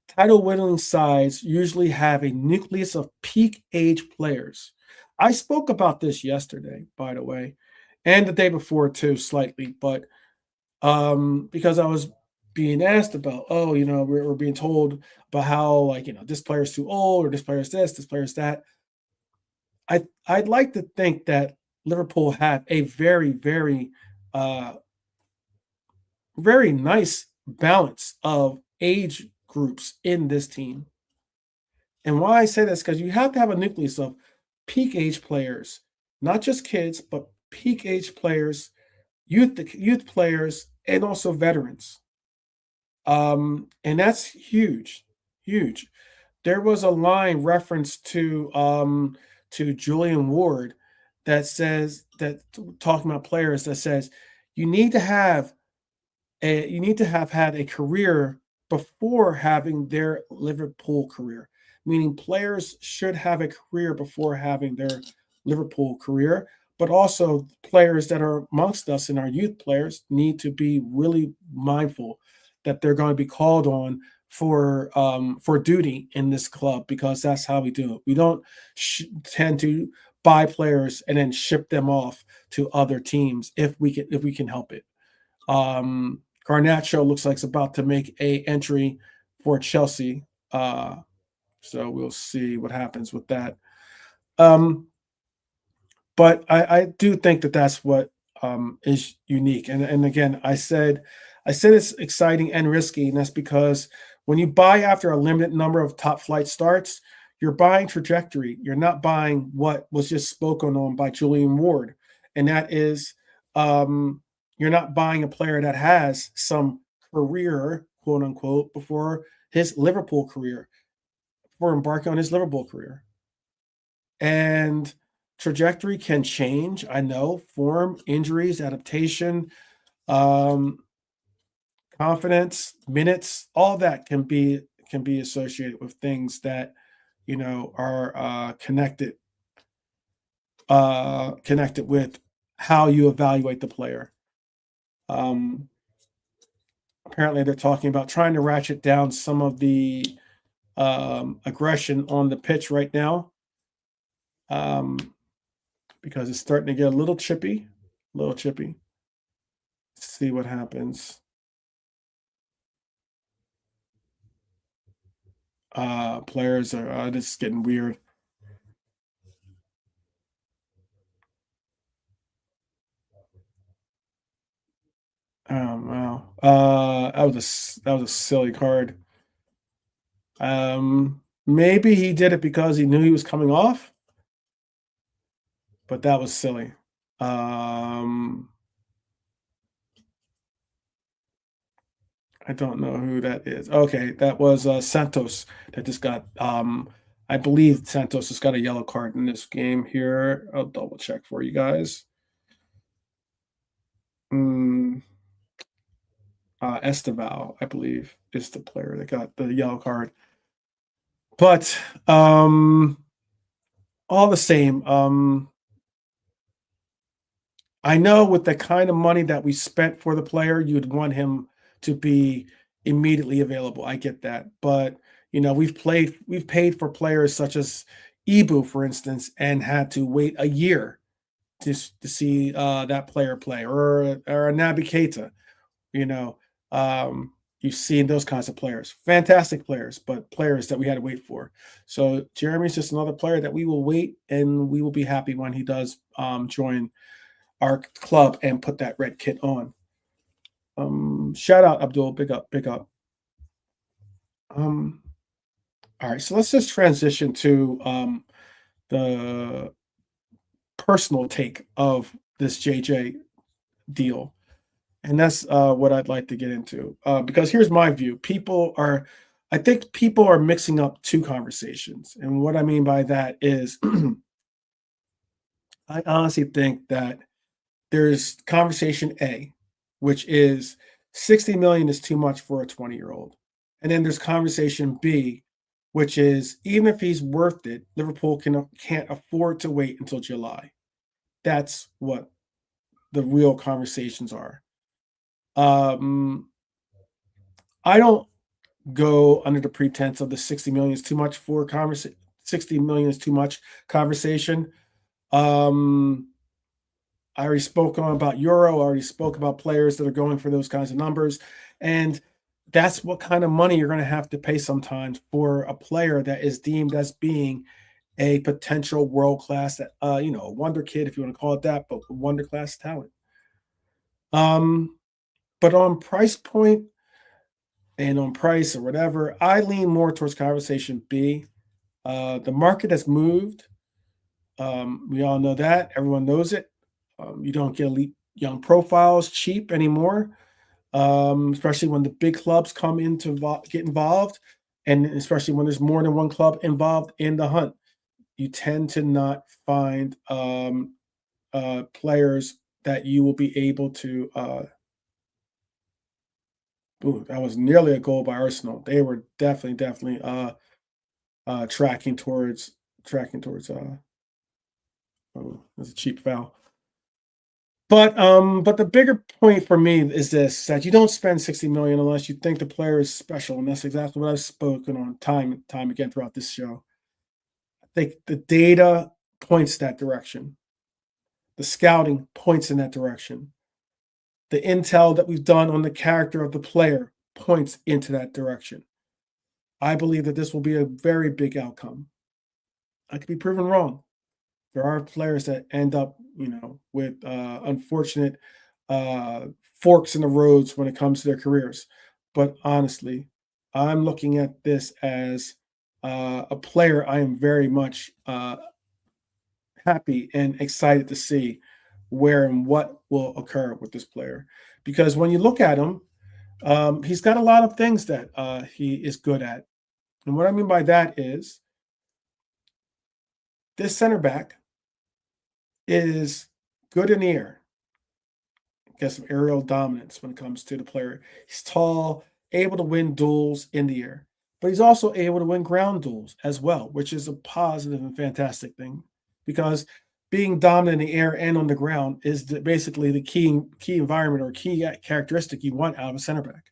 Title winning sides usually have a nucleus of peak age players. I spoke about this yesterday, by the way, and the day before too, slightly, but because I was being asked about, oh, we're being told about how, like, this player's too old, or this player's this player's that. I'd like to think that Liverpool had a very, very, uh, very nice balance of age groups in this team. And why I say this, because you have to have a nucleus of peak age players, not just kids, but peak age players, youth players, and also veterans. And that's huge, huge. There was a line reference to Julian Ward that says that, talking about players, that says you need to have you need to have had a career before having their Liverpool career, meaning players should have a career before having their Liverpool career. But also, players that are amongst us and our youth players need to be really mindful that they're going to be called on for duty in this club, because that's how we do it. We don't tend to buy players and then ship them off to other teams if we can help it. Garnacho looks like it's about to make a entry for Chelsea. So we'll see what happens with that. Um, but I do think that that's what is unique. And again, I said it's exciting and risky, and that's because when you buy after a limited number of top flight starts, you're buying trajectory. You're not buying what was just spoken on by Julian Ward, and that is, um, you're not buying a player that has some career, quote unquote, before his Liverpool career, before embarking on his Liverpool career. And trajectory can change. I know, form, injuries, adaptation, um, confidence, minutes, all that can be associated with things that are connected with how you evaluate the player. Um, Apparently, they're talking about trying to ratchet down some of the aggression on the pitch right now, um, because it's starting to get a little chippy, a little chippy. Let's see what happens. Players are this is getting weird. Wow. That was a silly card. Maybe he did it because he knew he was coming off, but that was silly. Um, I don't know who that is. Okay, that was Santos that just got. I believe Santos has got a yellow card in this game here. I'll double check for you guys. Mm, Esteval, I believe, is the player that got the yellow card. But all the same, I know with the kind of money that we spent for the player, you'd want him to be immediately available. I get that. But, we've paid for players such as Ibu, for instance, and had to wait a year to see that player play, or a Naby Keita. You know, you've seen those kinds of players, fantastic players, but players that we had to wait for. So Jeremy's just another player that we will wait, and we will be happy when he does join our club and put that red kit on. Shout out Abdul, big up, big up. Um, all right, so let's just transition to the personal take of this JJ deal. And that's what I'd like to get into. Because here's my view. I think people are mixing up two conversations. And what I mean by that is, I honestly think that there's conversation A, which is 60 million is too much for a 20-year-old. And then there's conversation B, which is, even if he's worth it, Liverpool can't afford to wait until July. That's what the real conversations are. Um, I don't go under the pretense of the 60 million is too much for 60 million is too much conversation. Um, I already spoke on about Euro. I already spoke about players that are going for those kinds of numbers. And that's what kind of money you're going to have to pay sometimes for a player that is deemed as being a potential world class, wonder kid, if you want to call it that, but wonder class talent. Um, but on price point and on price or whatever, I lean more towards conversation B. The market has moved. We all know that. Everyone knows it. You don't get elite young profiles cheap anymore, especially when the big clubs come in to get involved, and especially when there's more than one club involved in the hunt. You tend to not find players that you will be able to. Ooh, that was nearly a goal by Arsenal. They were definitely tracking towards Oh, that's a cheap foul. But the bigger point for me is this: that you don't spend 60 million unless you think the player is special, and that's exactly what I've spoken on time and time again throughout this show. I think the data points that direction. The scouting points in that direction. The intel that we've done on the character of the player points into that direction. I believe that this will be a very big outcome. I could be proven wrong. There are players that end up, with unfortunate uh, forks in the roads when it comes to their careers. But honestly, I'm looking at this as a player I am very much happy and excited to see where and what will occur with this player. Because when you look at him, he's got a lot of things that he is good at. And what I mean by that is this center back is good in the air. Gets some aerial dominance when it comes to the player. He's tall, able to win duels in the air, but he's also able to win ground duels as well, which is a positive and fantastic thing because being dominant in the air and on the ground is basically the key environment or key characteristic you want out of a center back.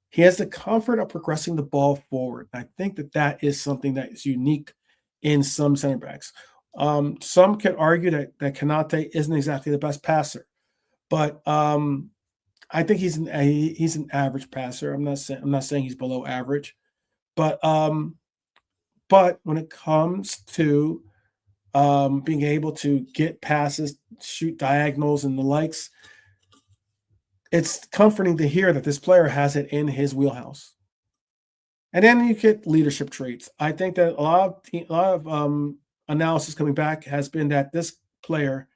He has the comfort of progressing the ball forward. I think that is something that is unique in some center backs. Some could argue that Kanate isn't exactly the best passer, but I think he's an average passer. I'm not saying he's below average, but when it comes to being able to get passes, shoot diagonals, and the likes, it's comforting to hear that this player has it in his wheelhouse. And then you get leadership traits. I think that a lot of analysis coming back has been that this player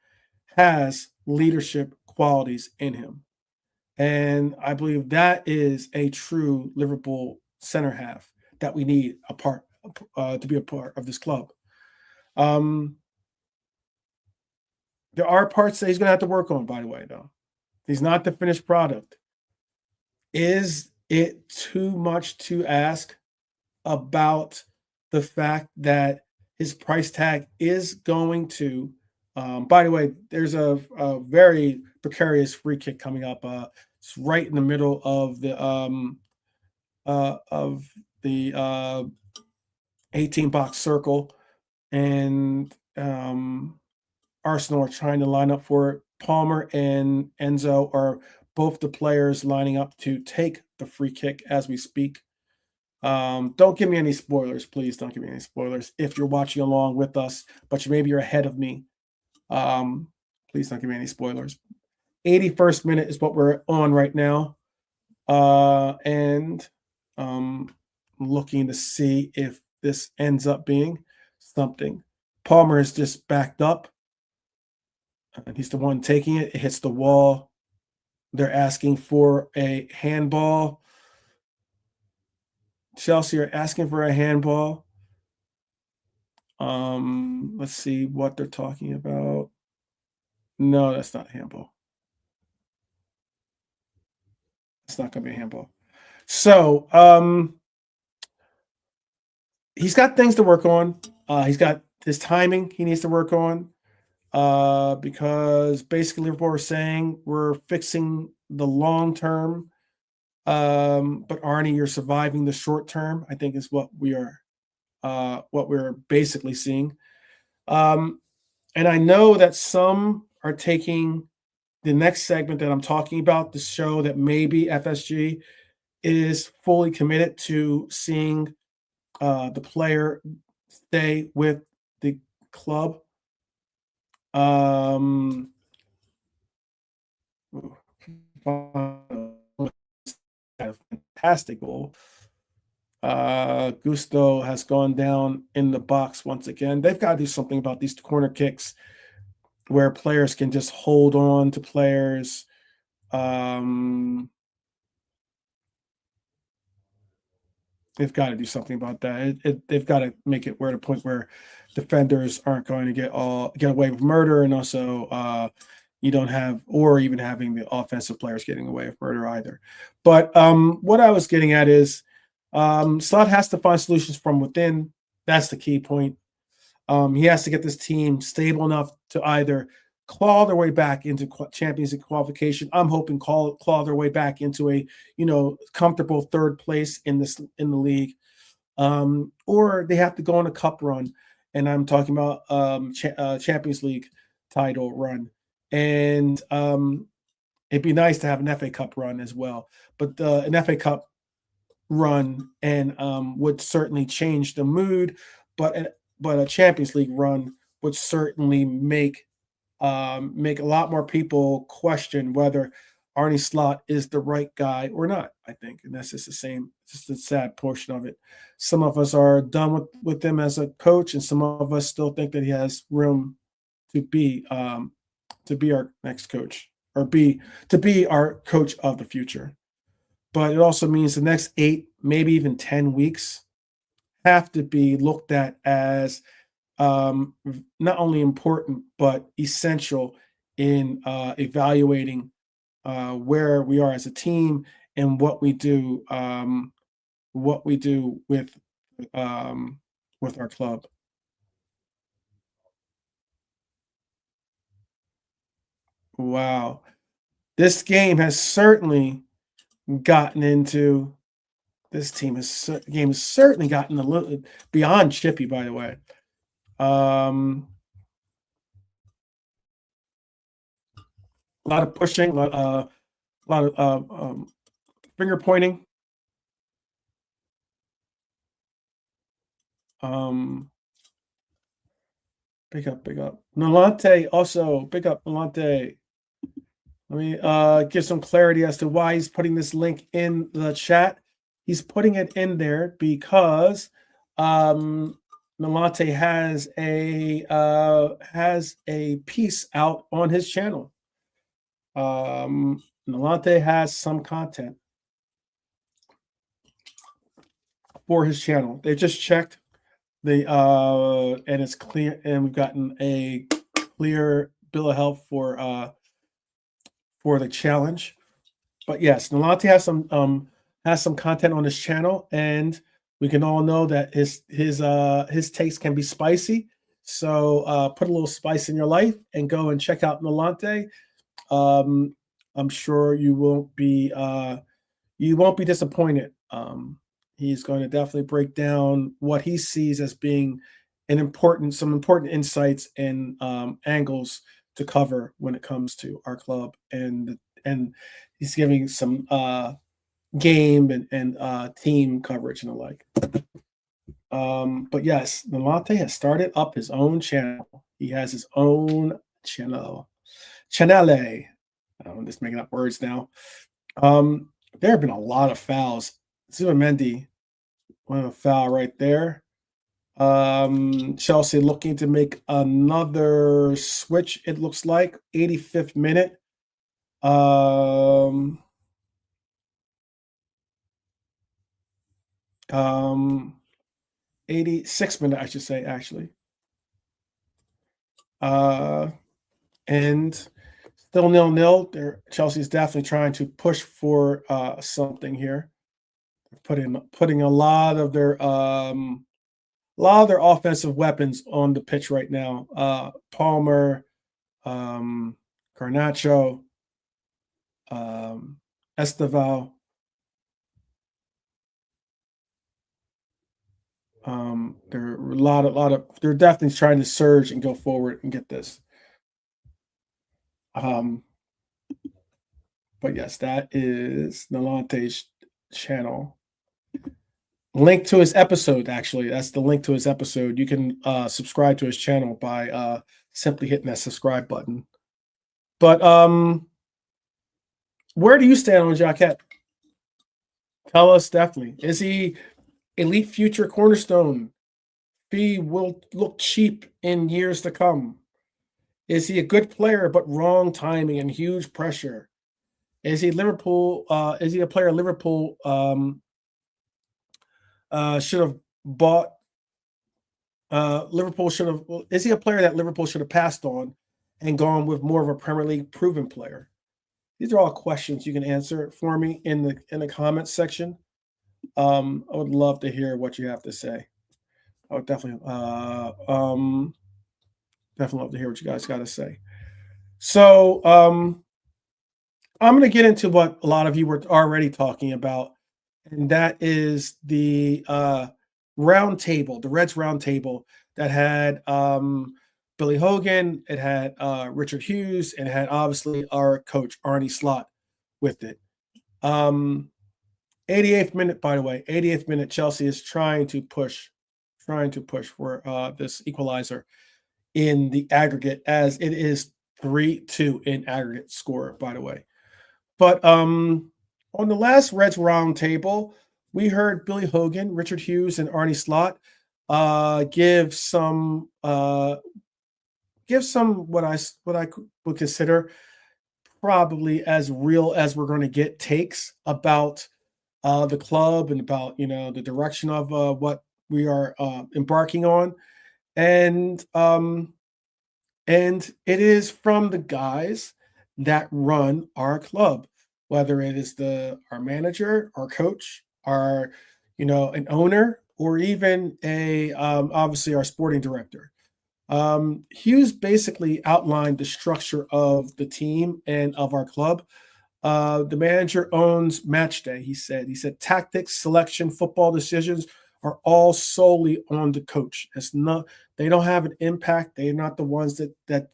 has leadership qualities in him. And I believe that is a true Liverpool center half that we need to be a part of this club. Um, there are parts that he's going to have to work on, by the way, though. He's not the finished product. Is it too much to ask about the fact that his price tag is going to? By the way, there's a very precarious free kick coming up. It's right in the middle of the 18 box circle, and Arsenal are trying to line up for it. Palmer and Enzo are both the players lining up to take the free kick as we speak. Don't give me any spoilers, please. Don't give me any spoilers if you're watching along with us, but maybe you're ahead of me. Please don't give me any spoilers. 81st minute is what we're on right now. And looking to see if this ends up being something. Palmer is just backed up, and he's the one taking it. It hits the wall. They're asking for a handball. Chelsea are asking for a handball. Let's see what they're talking about. No, that's not a handball. It's not going to be a handball. So, he's got things to work on. He's got his timing he needs to work on. Because basically Liverpool are saying we're fixing the long term, but Arnie, you're surviving the short term. I think is what we're basically seeing. And I know that some are taking the next segment that I'm talking about to show that maybe FSG is fully committed to seeing the player stay with the club. Um, a fantastic goal. Gusto has gone down in the box once again. They've got to do something about these corner kicks where players can just hold on to players. Um, they've got to do something about that. They've got to make it where the point where defenders aren't going to get away with murder, and also you don't have, or even having the offensive players getting away with murder either. But what I was getting at is Slot has to find solutions from within. That's the key point. He has to get this team stable enough to either claw their way back into Champions League qualification. I'm hoping claw their way back into a comfortable third place in the league, or they have to go on a cup run, and I'm talking about Champions League title run, and it'd be nice to have an FA Cup run as well. But an FA Cup run and would certainly change the mood, but a Champions League run would certainly make a lot more people question whether Arne Slot is the right guy or not, I think. And that's just just a sad portion of it. Some of us are done with him as a coach, and some of us still think that he has room to be our next coach, or to be our coach of the future. But it also means the next 8, maybe even 10 weeks have to be looked at as not only important but essential in evaluating where we are as a team and what we do with our club. Wow, this game has certainly gotten into game has certainly gotten a little beyond chippy. By the way, um, a lot of pushing, a lot of finger pointing. Um, big up, big up. Nalante also, big up Nalante. Let me give some clarity as to why he's putting this link in the chat. He's putting it in there because Nalante has a piece out on his channel. Nalante has some content for his channel. They just checked and it's clear, and we've gotten a clear bill of health for the challenge. But yes, Nalante has some content on his channel, and we can all know that his takes can be spicy. So put a little spice in your life and go and check out Nalante. I'm sure you won't be disappointed. He's going to definitely break down what he sees as being some important insights and angles to cover when it comes to our club, and he's giving some game and team coverage and the like. But yes, Nalante has started up his own channel. He has his own channel. Channele. I'm just making up words now. There have been a lot of fouls. Zubimendi went a foul right there. Chelsea looking to make another switch, it looks like. 85th minute. 86th minute, I should say, actually. And still 0-0. Chelsea's definitely trying to push for something here. Putting a lot of their offensive weapons on the pitch right now. Palmer, Garnacho, Esteval. There are a lot of they're definitely trying to surge and go forward and get this. But yes, that is Nalante's channel. Link to his episode, actually. That's the link to his episode. You can subscribe to his channel by simply hitting that subscribe button. But where do you stand on Jacquet? Tell us definitely. Is he elite future cornerstone? Fee will look cheap in years to come. Is he a good player but wrong timing and huge pressure? Is he Liverpool? Is he a player Liverpool should have bought? Liverpool should have. Is he a player that Liverpool should have passed on and gone with more of a Premier League proven player? These are all questions you can answer for me in the comments section. I would love to hear what you have to say. I would definitely definitely love to hear what you guys got to say. So I'm going to get into what a lot of you were already talking about, and that is the roundtable, the Reds roundtable that had Billy Hogan, it had Richard Hughes, and it had obviously our coach Arne Slot with it. 88th minute, by the way, 88th minute, Chelsea is trying to push for this equalizer in the aggregate, as it is 3-2 in aggregate score, by the way. But on the last Reds roundtable, we heard Billy Hogan, Richard Hughes, and Arne Slot give some what I would consider probably as real as we're going to get takes about the club and about the direction of what we are embarking on, and it is from the guys that run our club, whether it is our manager, our coach, our an owner, or even a obviously our sporting director. Hughes basically outlined the structure of the team and of our club. The manager owns match day. He said tactics, selection, football decisions are all solely on the coach. It's not, they don't have an impact. They're not the ones that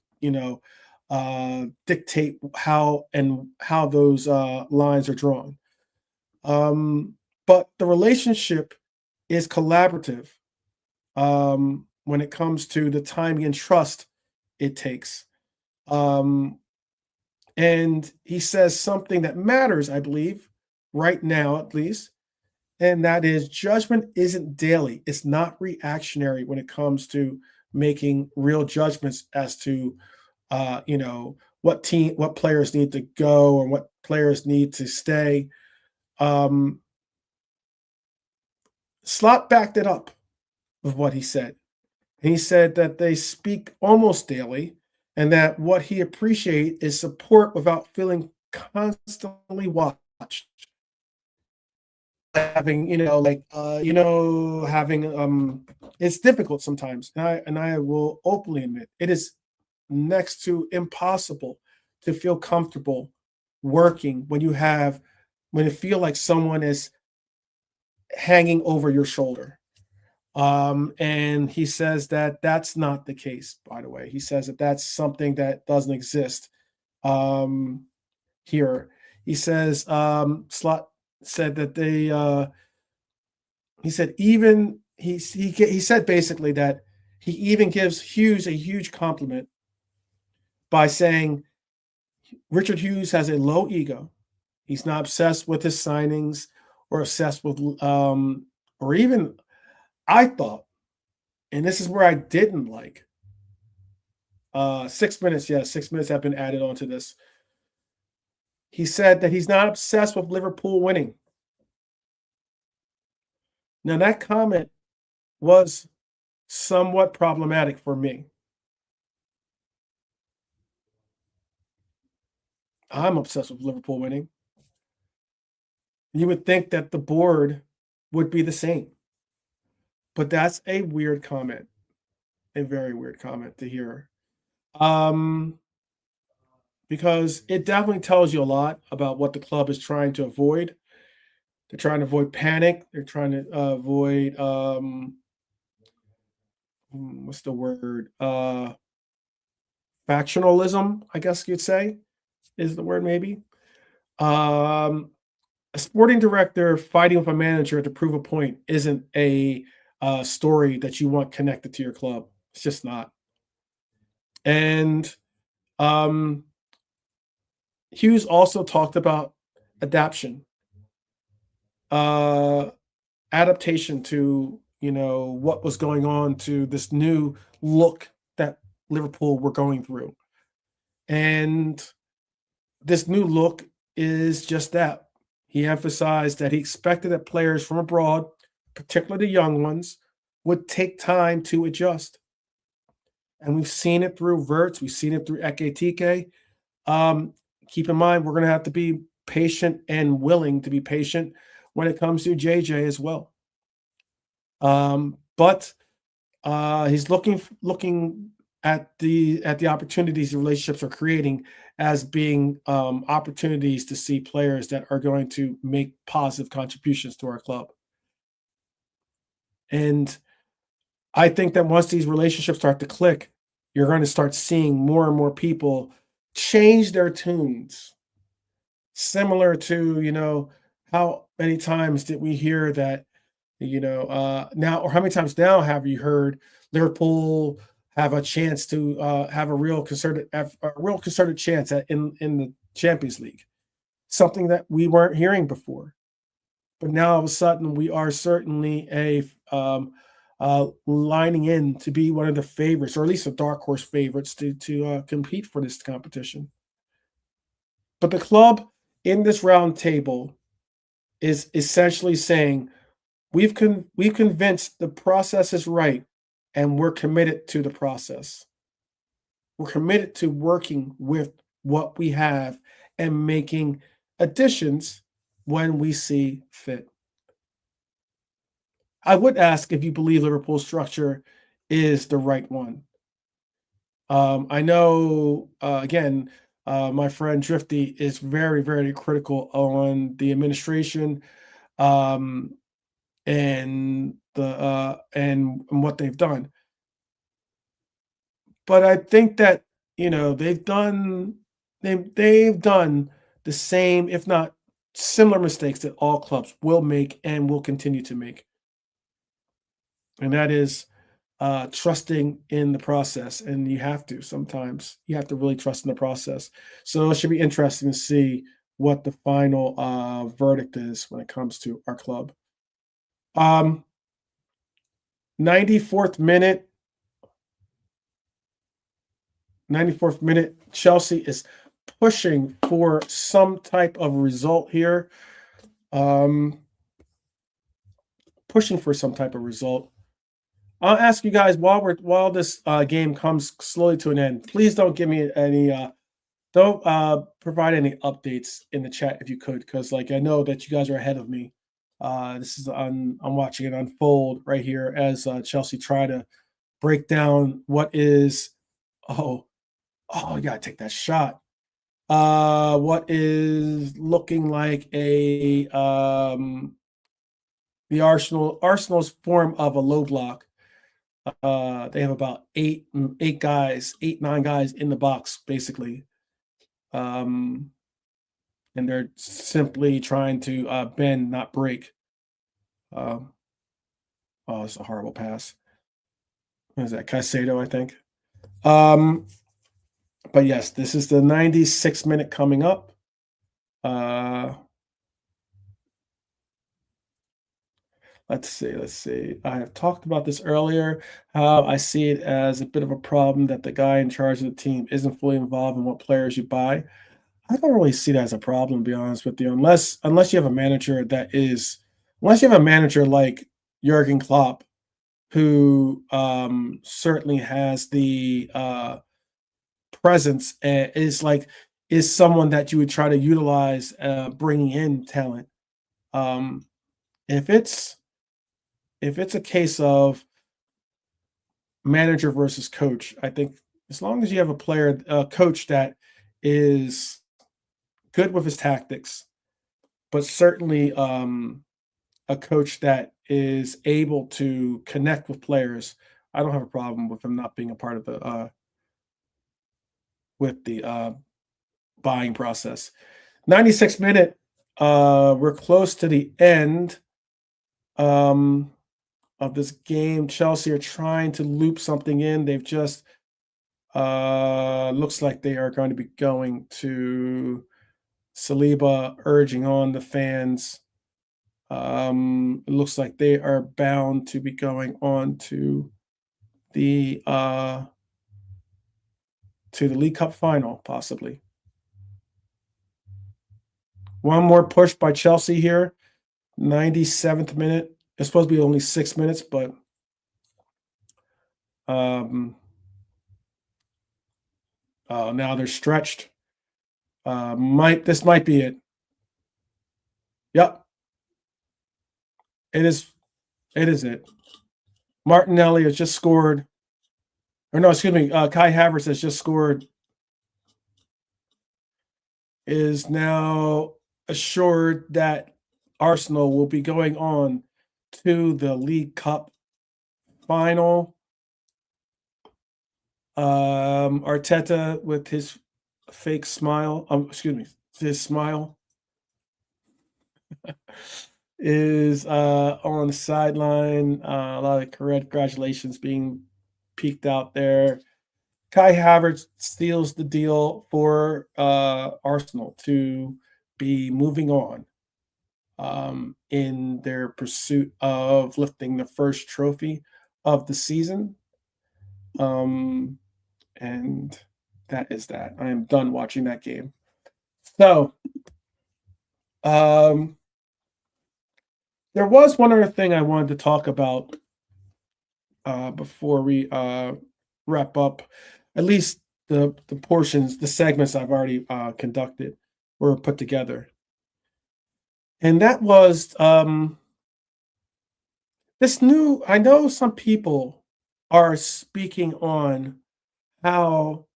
dictate how those lines are drawn. But the relationship is collaborative when it comes to the time and trust it takes. And he says something that matters, I believe, right now at least, and that is judgment isn't daily. It's not reactionary when it comes to making real judgments as to what players need to go or what players need to stay. Slot backed it up with what he said. And he said that they speak almost daily, and that what he appreciates is support without feeling constantly watched. Having having it's difficult sometimes, and I will openly admit it is next to impossible to feel comfortable working when it feel like someone is hanging over your shoulder. And he says that that's not the case, by the way. He says that that's something that doesn't exist here. He says Slot said that he said even he said basically that he even gives Hughes a huge compliment by saying Richard Hughes has a low ego. He's not obsessed with his signings or obsessed with or even, I thought, and this is where I didn't like 6 minutes. Yeah, 6 minutes have been added onto this. He said that he's not obsessed with Liverpool winning. Now, that comment was somewhat problematic for me. I'm obsessed with Liverpool winning. You would think that the board would be the same. But that's a weird comment, a very weird comment to hear. Because it definitely tells you a lot about what the club is trying to avoid. They're trying to avoid panic. They're trying to avoid what's the word? Factionalism, I guess you'd say, is the word maybe. A sporting director fighting with a manager to prove a point isn't a story that you want connected to your club. It's just not. And um, Hughes also talked about adaptation, uh, adaptation to what was going on to this new look that Liverpool were going through, and this new look is just that. He emphasized that he expected that players from abroad, particularly the young ones, would take time to adjust. And we've seen it through Verts, we've seen it through Eketike. Um, Keep in mind, we're going to have to be patient and willing to be patient when it comes to JJ as well. But he's looking at the opportunities the relationships are creating as being opportunities to see players that are going to make positive contributions to our club. And I think that once these relationships start to click, you're going to start seeing more and more people change their tunes. Similar to, how many times did we hear that, now, or how many times now have you heard Liverpool have a chance to have a real concerted chance in the Champions League, something that we weren't hearing before. But now all of a sudden we are certainly lining in to be one of the favorites, or at least a dark horse favorites to compete for this competition. But the club in this round table is essentially saying we've convinced the process is right, and we're committed to the process. We're committed to working with what we have and making additions when we see fit. I would ask if you believe Liverpool's structure is the right one. I know, again, my friend Drifty is very, very critical on the administration, um, and what they've done. But I think that they've done the same, if not similar, mistakes that all clubs will make and will continue to make, and that is trusting in the process. And you have to really trust in the process. So it should be interesting to see what the final verdict is when it comes to our club. Um, 94th minute, 94th minute, Chelsea is pushing for some type of result here. Um, Pushing for some type of result. I'll ask you guys while this game comes slowly to an end. Please don't give me any. Don't provide any updates in the chat if you could, because like I know that you guys are ahead of me. This is I'm watching it unfold right here as Chelsea try to break down what is. Oh, you gotta take that shot. What is looking like a the Arsenal's form of a low block. They have about eight, 9 guys in the box, basically. And they're simply trying to bend, not break. Um, oh, it's a horrible pass. What is that? Caicedo, I think. Um, but yes, this is the 96th minute coming up. Let's see. I have talked about this earlier. How I see it as a bit of a problem that the guy in charge of the team isn't fully involved in what players you buy. I don't really see that as a problem, to be honest with you, unless you have a manager unless you have a manager like Jurgen Klopp, who certainly has the presence and is someone that you would try to utilize bringing in talent. Um, if it's a case of manager versus coach, I think as long as you have a coach that is good with his tactics, but certainly a coach that is able to connect with players, I don't have a problem with him not being a part of the buying process. 96th minute, We're close to the end um, of this game. Chelsea are trying to loop something in. They've just looks like they are going to be going to Saliba, urging on the fans. It looks like they are bound to be going on the uh, to the League Cup final, possibly. One more push by Chelsea here, 97th minute. It's supposed to be only 6 minutes, but now they're stretched. This might be it. Yep, it is. It is it. Martinelli has just scored. Or no, excuse me. Kai Havertz has just scored. Is now assured that Arsenal will be going on to the League Cup final. Arteta with his fake smile. Excuse me, his smile is on the sideline. A lot of congratulations being peeked out there. Kai Havertz steals the deal for Arsenal to be moving on in their pursuit of lifting the first trophy of the season. And that is that. I am done watching that game. So, there was one other thing I wanted to talk about before we wrap up, at least the portions, the segments I've already conducted or put together. And that was this new, I know some people are speaking on how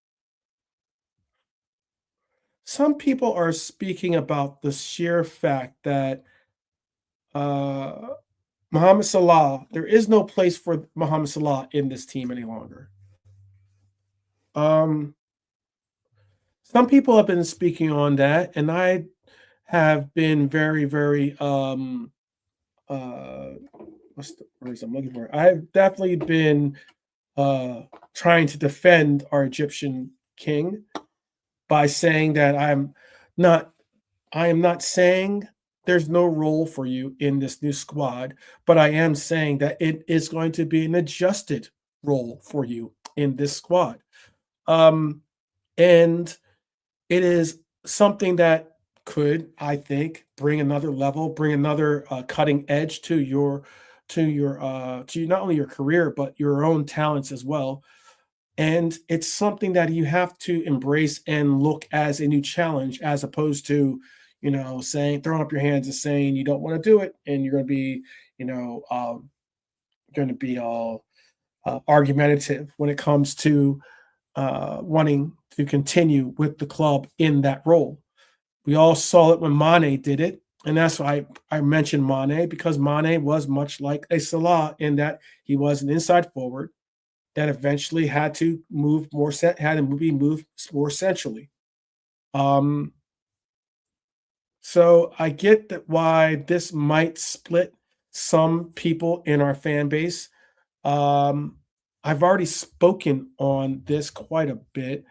some people are speaking about the sheer fact that Mohamed Salah, there is no place for Mohamed Salah in this team any longer. Some people have been speaking on that, and I have been very, very what's the words I'm looking for? I've definitely been trying to defend our Egyptian king by saying that I am not saying there's no role for you in this new squad, but I am saying that it is going to be an adjusted role for you in this squad. And it is something that could, I think, bring another level, bring another cutting edge to not only your career but your own talents as well. And it's something that you have to embrace and look as a new challenge, as opposed to, saying, throwing up your hands and saying you don't want to do it, and you're going to be, all argumentative when it comes to wanting to continue with the club in that role. We all saw it when Mane did it, and that's why I mentioned Mane, because Mane was much like a Salah in that he was an inside forward that eventually had to be moved more centrally. So I get that why this might split some people in our fan base. I've already spoken on this quite a bit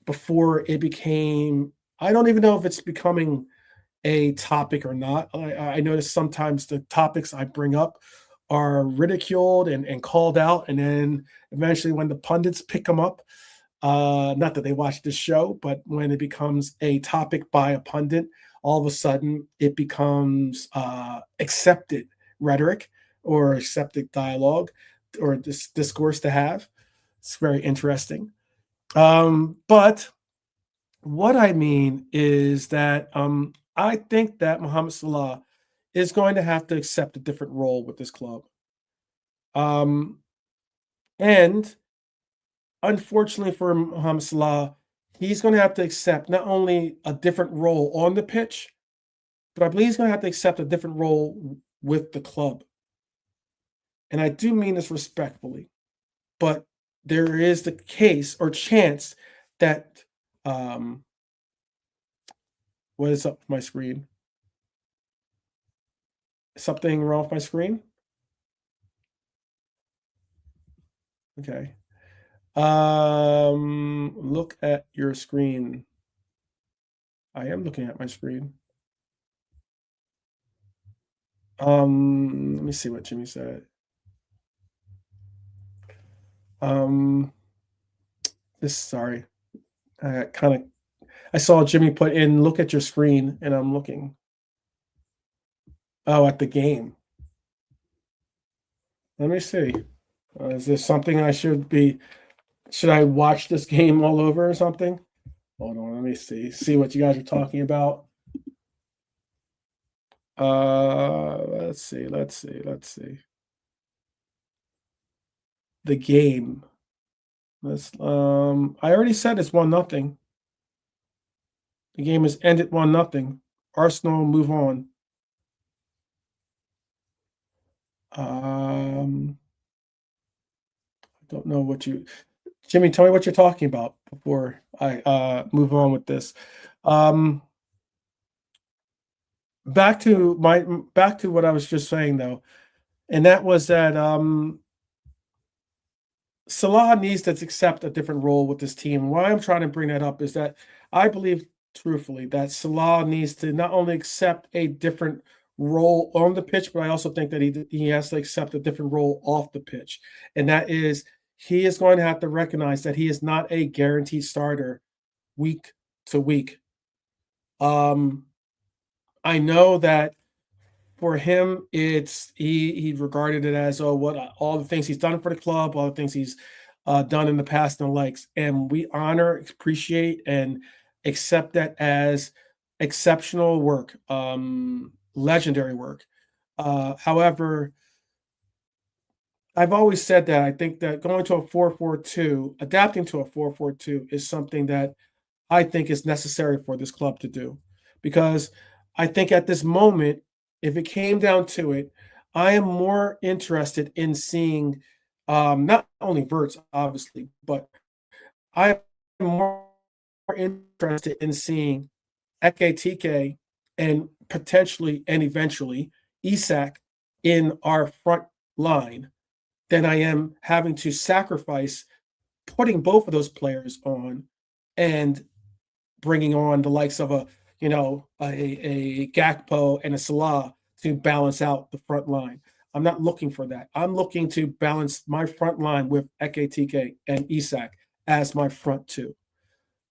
before it became. I don't even know if it's becoming a topic or not. I notice sometimes the topics I bring up are ridiculed and called out, and then eventually when the pundits pick them up, not that they watch the show, but when it becomes a topic by a pundit, all of a sudden it becomes accepted rhetoric or accepted dialogue or discourse to have. It's very interesting. But what I mean is that I think that Mohamed Salah is going to have to accept a different role with this club. And unfortunately for Mohamed Salah, he's going to have to accept not only a different role on the pitch, but I believe he's going to have to accept a different role with the club. And I do mean this respectfully, but there is the case or chance that What is up with my screen? Something wrong with my screen? Okay. Look at your screen. I am looking at my screen. Let me see what Jimmy said. Um, sorry. I saw Jimmy put in, look at your screen, and I'm looking. Oh, at the game. Let me see. Is this something should I watch this game all over or something? Hold on, let me see what you guys are talking about. Let's see. The game. I already said it's 1-0. The game is ended 1-0. Arsenal move on. I don't know Jimmy, tell me what you're talking about before I move on with this. Back to what I was just saying though, and that was that Salah needs to accept a different role with this team. Why I'm trying to bring that up is that I believe truthfully that Salah needs to not only accept a different role on the pitch, but I also think that he has to accept a different role off the pitch. And that is he is going to have to recognize that he is not a guaranteed starter week to week. I know that for him, he regarded it as, oh, what all the things he's done for the club, all the things he's done in the past and the likes, and we honor, appreciate, and accept that as exceptional work, legendary work. However, I've always said that I think that going to a 4-4-2, adapting to a 4-4-2 is something that I think is necessary for this club to do. Because I think at this moment, if it came down to it, I am more interested in seeing not only Verts, obviously, but I am more interested in seeing Ekatike and potentially and eventually Isak in our front line than I am having to sacrifice putting both of those players on and bringing on the likes of a Gakpo and a Salah to balance out the front line. I'm not looking for that. I'm looking to balance my front line with Ekatike and Isak as my front two.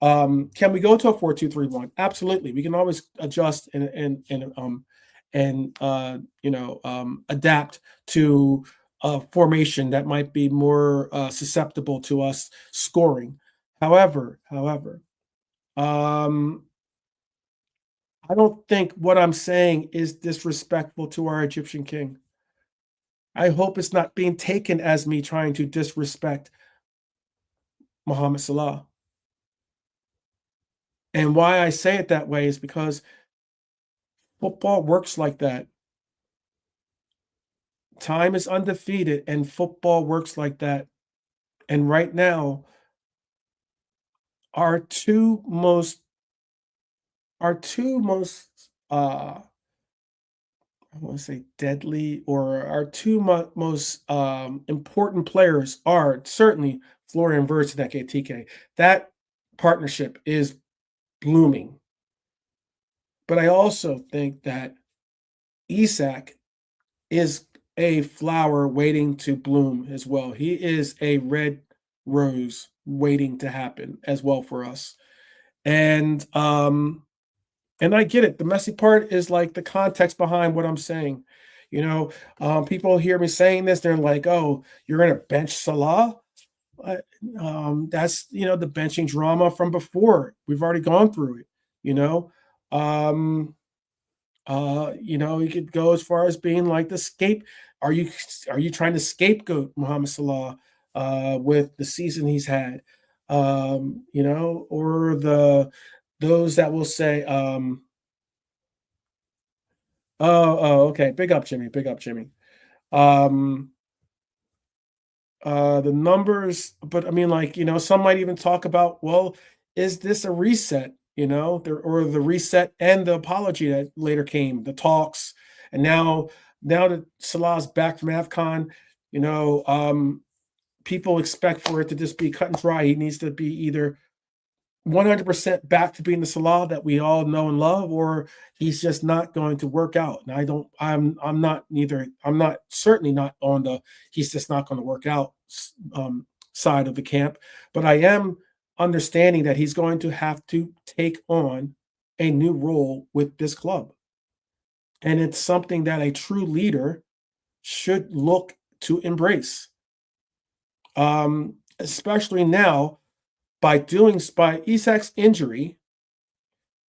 Can we go to a 4-2-3-1? Absolutely. We can always adjust and adapt to a formation that might be more susceptible to us scoring. However, I don't think what I'm saying is disrespectful to our Egyptian king. I hope it's not being taken as me trying to disrespect Mohamed Salah. And why I say it that way is because football works like that. Time is undefeated, and football works like that. And right now, our two most I want to say deadly, or our two most important players are certainly Florian Wirtz and Ekitike. That partnership is blooming. But I also think that Isak is a flower waiting to bloom as well. He is a red rose waiting to happen as well for us. And I get it. The messy part is like the context behind what I'm saying. People hear me saying this, they're like, "Oh, you're gonna bench Salah." That's the benching drama from before. We've already gone through it. You know, um, you could go as far as being like the scape. Are you trying to scapegoat Mohamed Salah with the season he's had? Or those that will say, okay, big up Jimmy, big up Jimmy. Um, the numbers, but I mean, like, some might even talk about, well, is this a reset? or the reset and the apology that later came, the talks, and now that Salah's back from AFCON, you know, people expect for it to just be cut and dry. He needs to be either 100% back to being the Salah that we all know and love, or he's just not going to work out. And I'm not neither. I'm not certainly not on the he's just not going to work out side of the camp, but I am understanding that he's going to have to take on a new role with this club, and it's something that a true leader should look to embrace, especially now by Isak's injury.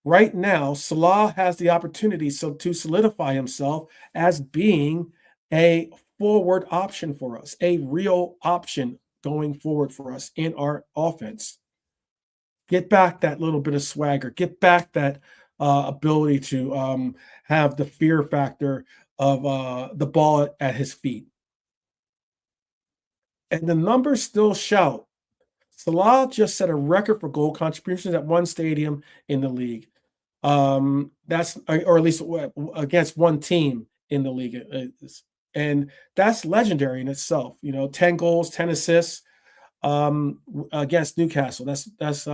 Right now, Salah has the opportunity to solidify himself as being a forward option for us, a real option going forward for us in our offense. Get back that little bit of swagger. Get back that ability to have the fear factor of the ball at his feet. And the numbers still shout. Salah just set a record for goal contributions at one stadium in the league. That's or at least against one team in the league, and that's legendary in itself. 10 goals, 10 assists against Newcastle. That's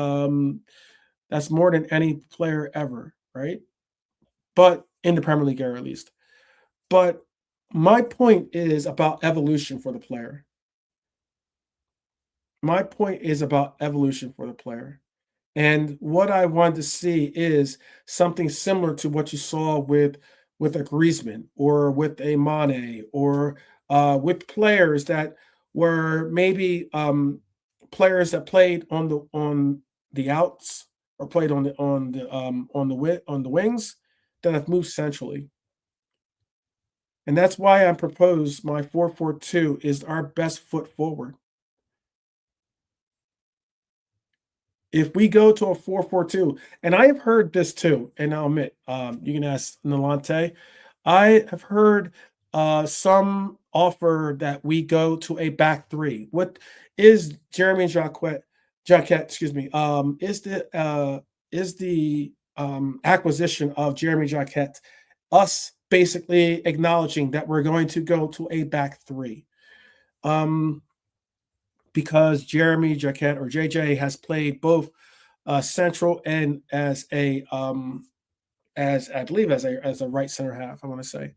more than any player ever, right? But in the Premier League era, at least. But my point is about evolution for the player. My point is about evolution for the player. And what I want to see is something similar to what you saw with a Griezmann or with a Mane or with players that were maybe players that played on the outs or played on the wings that have moved centrally. And that's why I propose my 4-4-2 is our best foot forward. If we go to a 4-4-2, and I have heard this too, and I'll admit, you can ask Nalante. I have heard some offer that we go to a back three. What is Jeremy Jacquet, excuse me, is the acquisition of Jeremy Jacquet us basically acknowledging that we're going to go to a back three? Because Jeremy Jacquet or JJ has played both central and as I believe as a right center half, I want to say.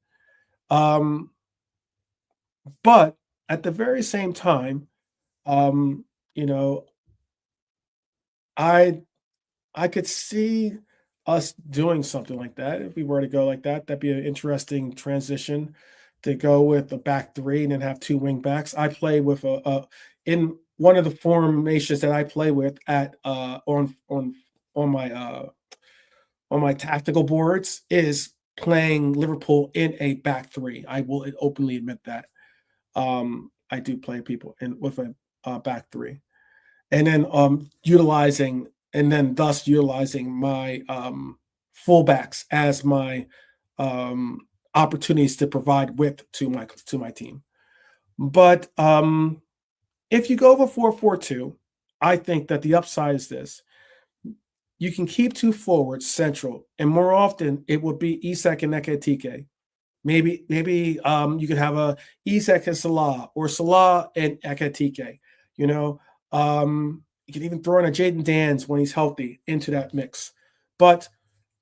But at the very same time, you know, I I could see us doing something like that. If we were to go like that, that'd be an interesting transition to go with the back three and then have two wing backs. I play with a in one of the formations that I play with at on my on my tactical boards is playing Liverpool in a back three. I will openly admit that. I do play people in with a back three, and then thus utilizing my fullbacks as my opportunities to provide width to my team. But if you go over 4-4-2, I think that the upside is this: you can keep two forwards central, and more often it would be Isak and Ekitike. Maybe you could have a Isak and Salah or Salah and Ekitike. You know, you can even throw in a Jaden Dans when he's healthy into that mix. But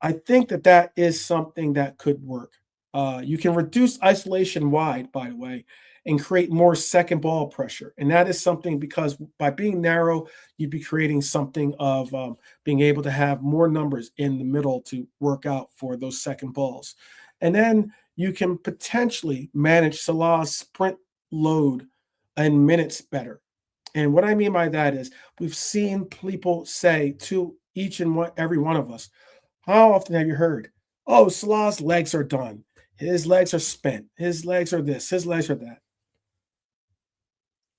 I think that is something that could work. You can reduce isolation wide, by the way, and create more second ball pressure. And that is something because by being narrow, you'd be creating something of being able to have more numbers in the middle to work out for those second balls. And then you can potentially manage Salah's sprint load and minutes better. And what I mean by that is we've seen people say to every one of us, how often have you heard, oh, Salah's legs are done. His legs are spent. His legs are this. His legs are that.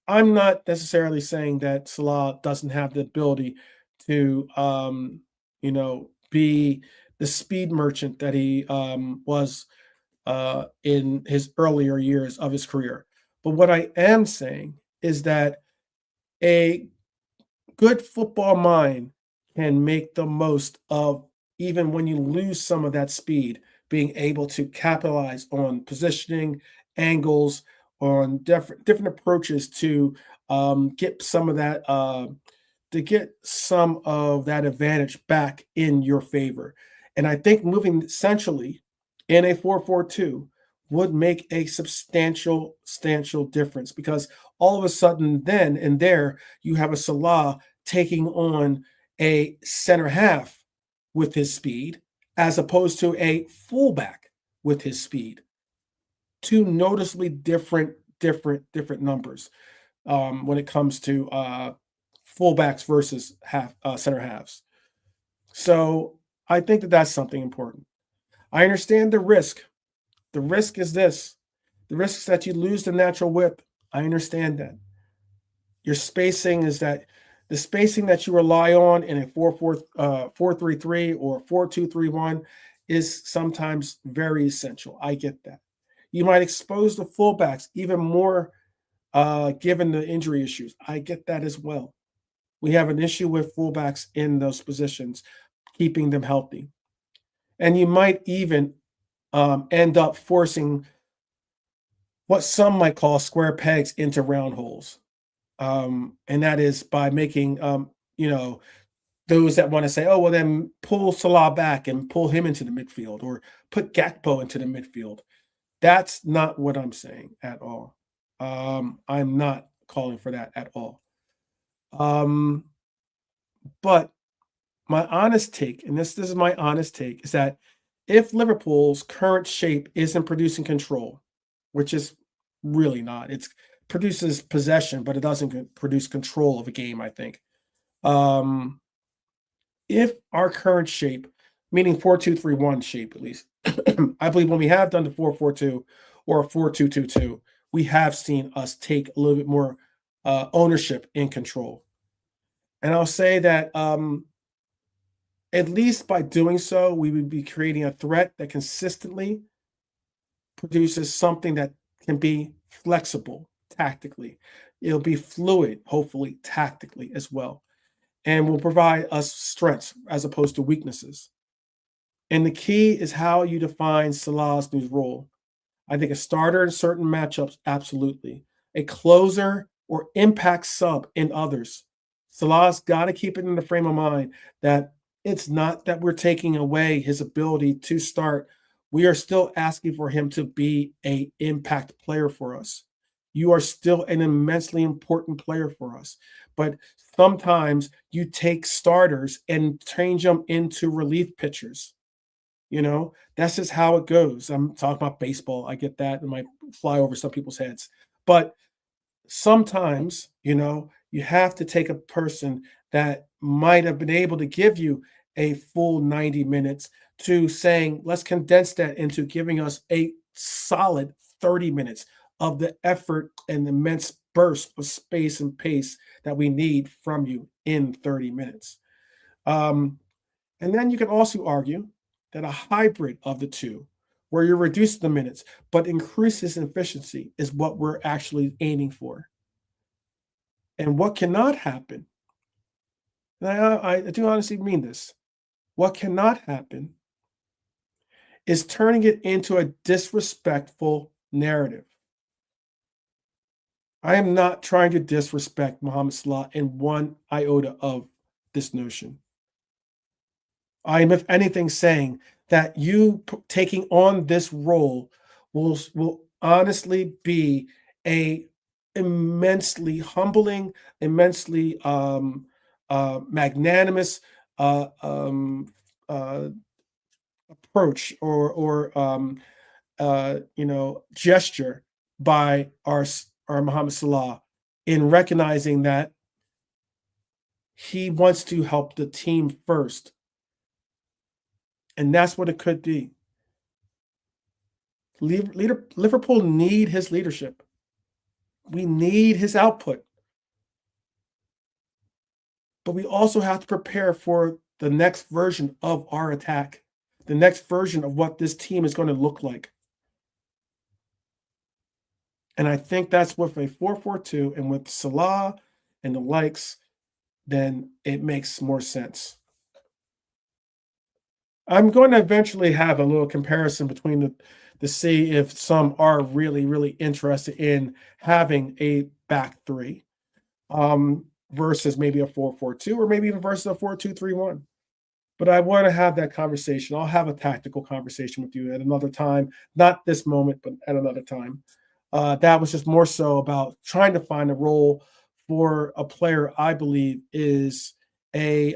I'm not necessarily saying that Salah doesn't have the ability to, be the speed merchant that he was in his earlier years of his career. But what I am saying is that a good football mind can make the most of, even when you lose some of that speed, being able to capitalize on positioning, angles, on different approaches to get some of that advantage back in your favor. And I think moving centrally in a 4-4-2 would make a substantial difference, because all of a sudden then and there you have a Salah taking on a center half with his speed, as opposed to a fullback with his speed. Two noticeably different numbers when it comes to fullbacks versus center halves. So I think that that's something important. I understand the risk. The risk is this: the risk is that you lose the natural width. I understand that. Your spacing is that the spacing that you rely on in a 4-3-3 or 4-2-3-1 is sometimes very essential. I get that. You might expose the fullbacks even more given the injury issues. I get that as well. We have an issue with fullbacks in those positions, keeping them healthy. And you might even end up forcing what some might call square pegs into round holes. And that is by making, those that want to say, oh, well, then pull Salah back and pull him into the midfield, or put Gakpo into the midfield. That's not what I'm saying at all. I'm not calling for that at all. But my honest take, and this is my honest take, is that if Liverpool's current shape isn't producing control, which is really not, it produces possession, but it doesn't produce control of a game, I think. If our current shape, meaning 4-2-3-1 shape at least, I believe when we have done the 4-4-2 or a 4-2-2-2, we have seen us take a little bit more ownership and control. And I'll say that at least by doing so, we would be creating a threat that consistently produces something that can be flexible tactically. It'll be fluid, hopefully, tactically as well, and will provide us strengths as opposed to weaknesses. And the key is how you define Salah's new role. I think a starter in certain matchups, absolutely. A closer or impact sub in others. Salah's got to keep it in the frame of mind that it's not that we're taking away his ability to start. We are still asking for him to be an impact player for us. You are still an immensely important player for us. But sometimes you take starters and change them into relief pitchers. That's just how it goes. I'm talking about baseball. I get that. It might fly over some people's heads. But sometimes, you have to take a person that might have been able to give you a full 90 minutes to saying, let's condense that into giving us a solid 30 minutes of the effort and immense burst of space and pace that we need from you in 30 minutes. And then you can also argue that a hybrid of the two, where you're reducing the minutes but increases efficiency, is what we're actually aiming for. And what cannot happen, and I do honestly mean this, what cannot happen is turning it into a disrespectful narrative. I am not trying to disrespect Mohamed Salah in one iota of this notion. I am, if anything, saying that you taking on this role will honestly be a immensely humbling, immensely magnanimous approach or gesture by our Mohamed Salah in recognizing that he wants to help the team first. And that's what it could be. Liverpool need his leadership. We need his output. But we also have to prepare for the next version of our attack, the next version of what this team is going to look like. And I think that's with a 4-4-2 and with Salah and the likes, then it makes more sense. I'm going to eventually have a little comparison between the to see if some are really, really interested in having a back three, versus maybe a 4-4-2 or maybe even versus a 4-2-3-1. But I want to have that conversation. I'll have a tactical conversation with you at another time, not this moment, but at another time. That was just more so about trying to find a role for a player I believe is a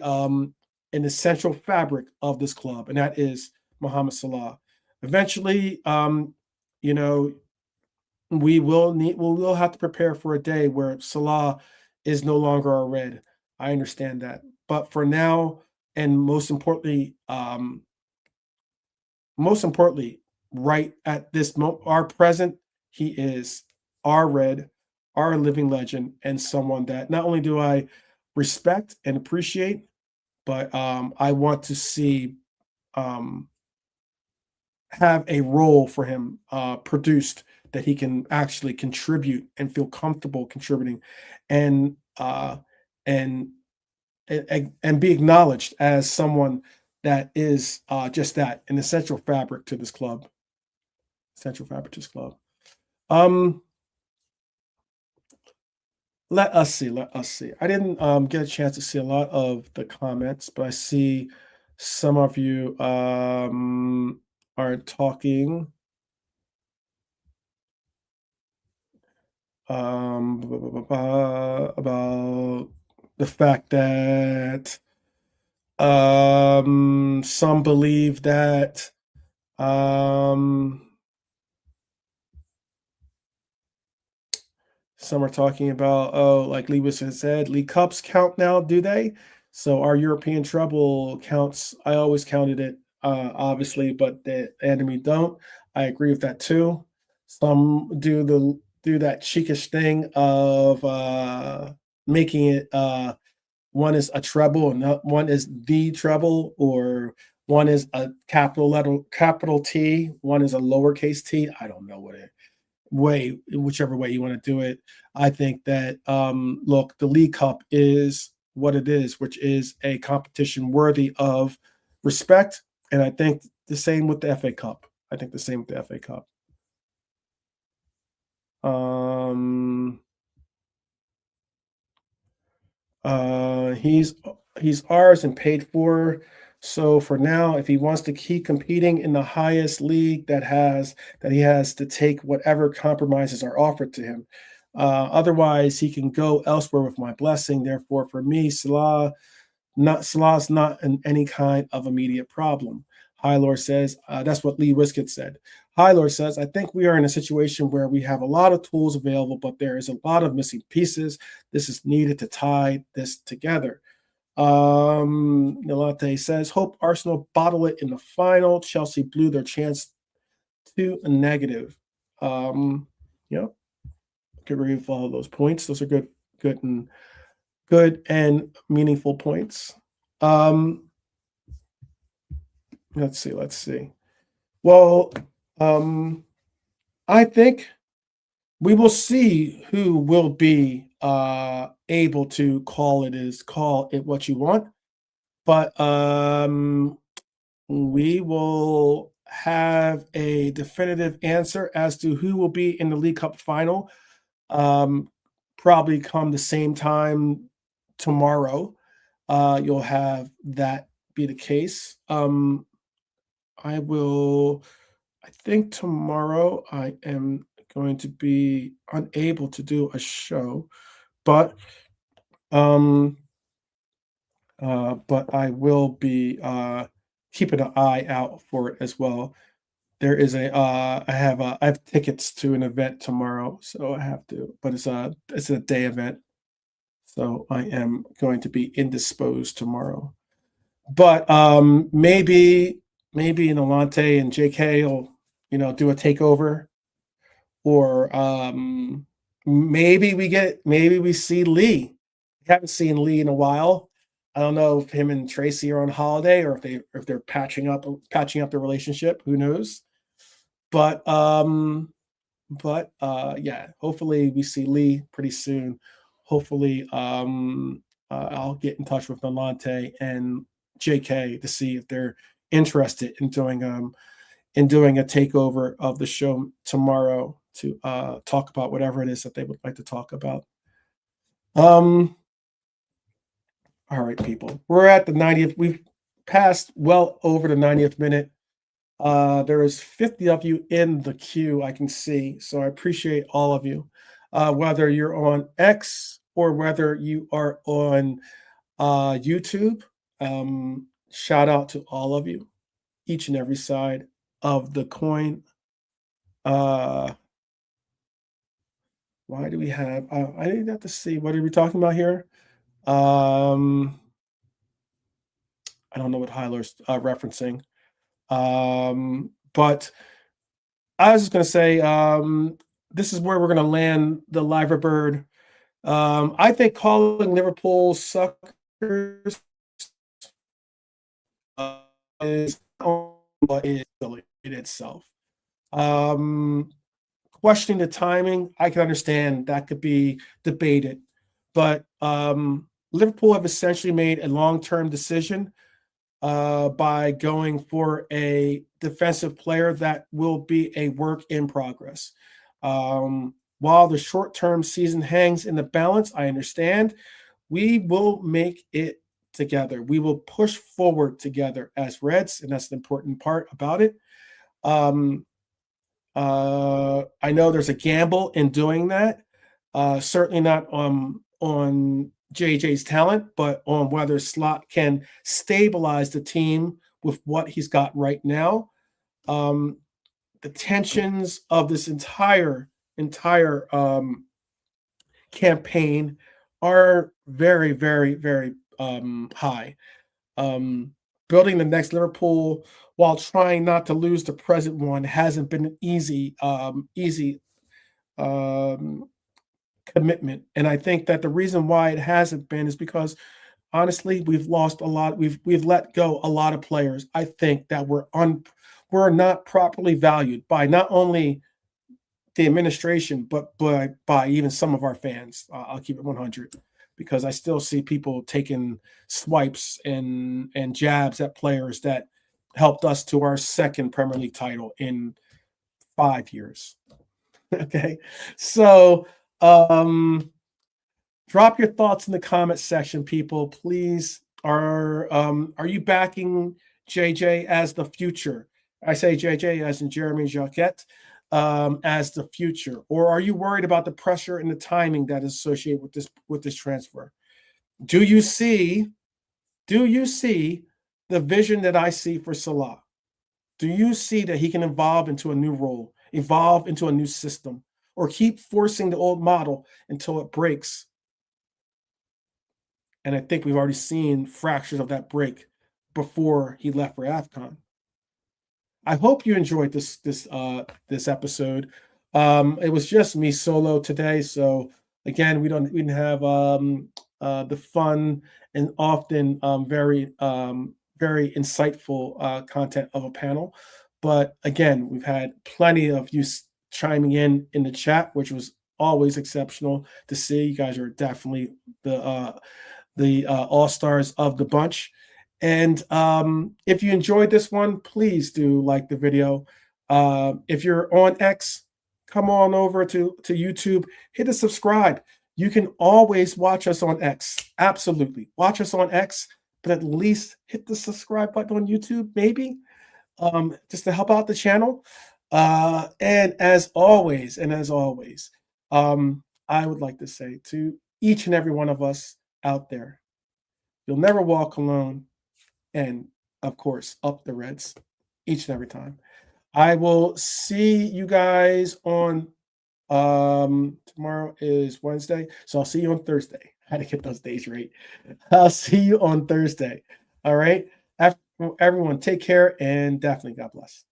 an essential fabric of this club, and that is Mohamed Salah. Eventually, you know, we will have to prepare for a day where Salah is no longer a red. I understand that, but for now, and most importantly, right at this moment, our present, he is our red, our living legend, and someone that not only do I respect and appreciate, but I want to see um, have a role for him produced that he can actually contribute and feel comfortable contributing, and and and be acknowledged as someone that is just that an essential fabric to this club. Essential fabric to this club. Um, let us see. Let us see. I didn't get a chance to see a lot of the comments, but I see some of you are talking about the fact that some believe that um, some are talking about, oh, like Lewis has said, League Cups count now, do they? So our European treble counts. I always counted it, obviously, but the enemy don't. I agree with that too. Some do that cheekish thing of making it one is a treble and one is the treble, or one is a capital T, one is a lowercase t. I don't know what it way, whichever way you want to do it. I think that look, the League Cup is what it is, which is a competition worthy of respect. And I think the same with the FA Cup. I think the same with the FA Cup. Um, he's ours and paid for. So for now, if he wants to keep competing in the highest league that he has to take whatever compromises are offered to him. Otherwise, he can go elsewhere with my blessing. Therefore, for me, Salah's not in any kind of immediate problem. Hylor says, that's what Lee Wiskett said. Hylor says, I think we are in a situation where we have a lot of tools available, but there is a lot of missing pieces. This is needed to tie this together. Nilate says, hope Arsenal bottle it in the final. Chelsea blew their chance to a negative. Yeah, could agree with all of those points. Those are good and meaningful points. Um, let's see. Well, I think we will see who will be able to call it what you want, but we will have a definitive answer as to who will be in the League Cup final. Um, Probably come the same time tomorrow. You'll have that be the case. I will. I think tomorrow I am going to be unable to do a show, but um, but I will be keeping an eye out for it as well. There is I have tickets to an event tomorrow, so I have to, but it's a day event, so I am going to be indisposed tomorrow. But maybe Nolante and JK will do a takeover, or maybe we see Lee. We haven't seen Lee in a while. I don't know if him and Tracy are on holiday, or if they're patching up their relationship. Who knows? But yeah, hopefully we see Lee pretty soon. Hopefully, I'll get in touch with Nolante and JK to see if they're interested in doing a takeover of the show tomorrow to talk about whatever it is that they would like to talk about. All right, people. We're at the 90th. We've passed well over the 90th minute. There is 50 of you in the queue, I can see. So I appreciate all of you. Whether you're on X or whether you are on YouTube, shout out to all of you, each and every side of the coin. Why do we have, I didn't have to see, what are we talking about here? I don't know what Hyler's referencing. But I was just going to say, this is where we're going to land the Liverbird. I think calling Liverpool suckers is what is silly in itself. Questioning the timing, I can understand that could be debated, but Liverpool have essentially made a long-term decision by going for a defensive player that will be a work in progress. While the short-term season hangs in the balance, I understand. We will make it together. We will push forward together as Reds, and that's the important part about it. I know there's a gamble in doing that. Certainly not on JJ's talent, but on whether Slot can stabilize the team with what he's got right now. The tensions of this entire campaign are very, very, very high. Building the next Liverpool while trying not to lose the present one hasn't been an easy commitment. And I think that the reason why it hasn't been is because honestly, we've lost a lot. We've let go a lot of players. I think that we're not properly valued by not only the administration, but by even some of our fans. I'll keep it 100 because I still see people taking swipes and jabs at players that helped us to our second Premier League title in 5 years. Okay, so drop your thoughts in the comment section, people. Please, are you backing JJ as the future? I say JJ as in Jeremy Jacquet, as the future, or are you worried about the pressure and the timing that is associated with this transfer? Do you see the vision that I see for Salah? Do you see that he can evolve into a new role, evolve into a new system, or keep forcing the old model until it breaks? And I think we've already seen fractures of that break before he left for AFCON. I hope you enjoyed this episode. It was just me solo today, so again, we didn't have the fun and often very insightful content of a panel. But again, we've had plenty of you chiming in the chat, which was always exceptional to see. You guys are definitely the all-stars of the bunch. And if you enjoyed this one, please do like the video. If you're on X, come on over to YouTube, hit the subscribe. You can always watch us on X. Absolutely. Watch us on X, but at least hit the subscribe button on YouTube, maybe, just to help out the channel. And as always, I would like to say to each and every one of us out there, you'll never walk alone. And of course, up the Reds each and every time. I will see you guys on tomorrow is Wednesday, so I'll see you on Thursday. I had to get those days right. I'll see you on Thursday. All right. Everyone, take care and definitely God bless.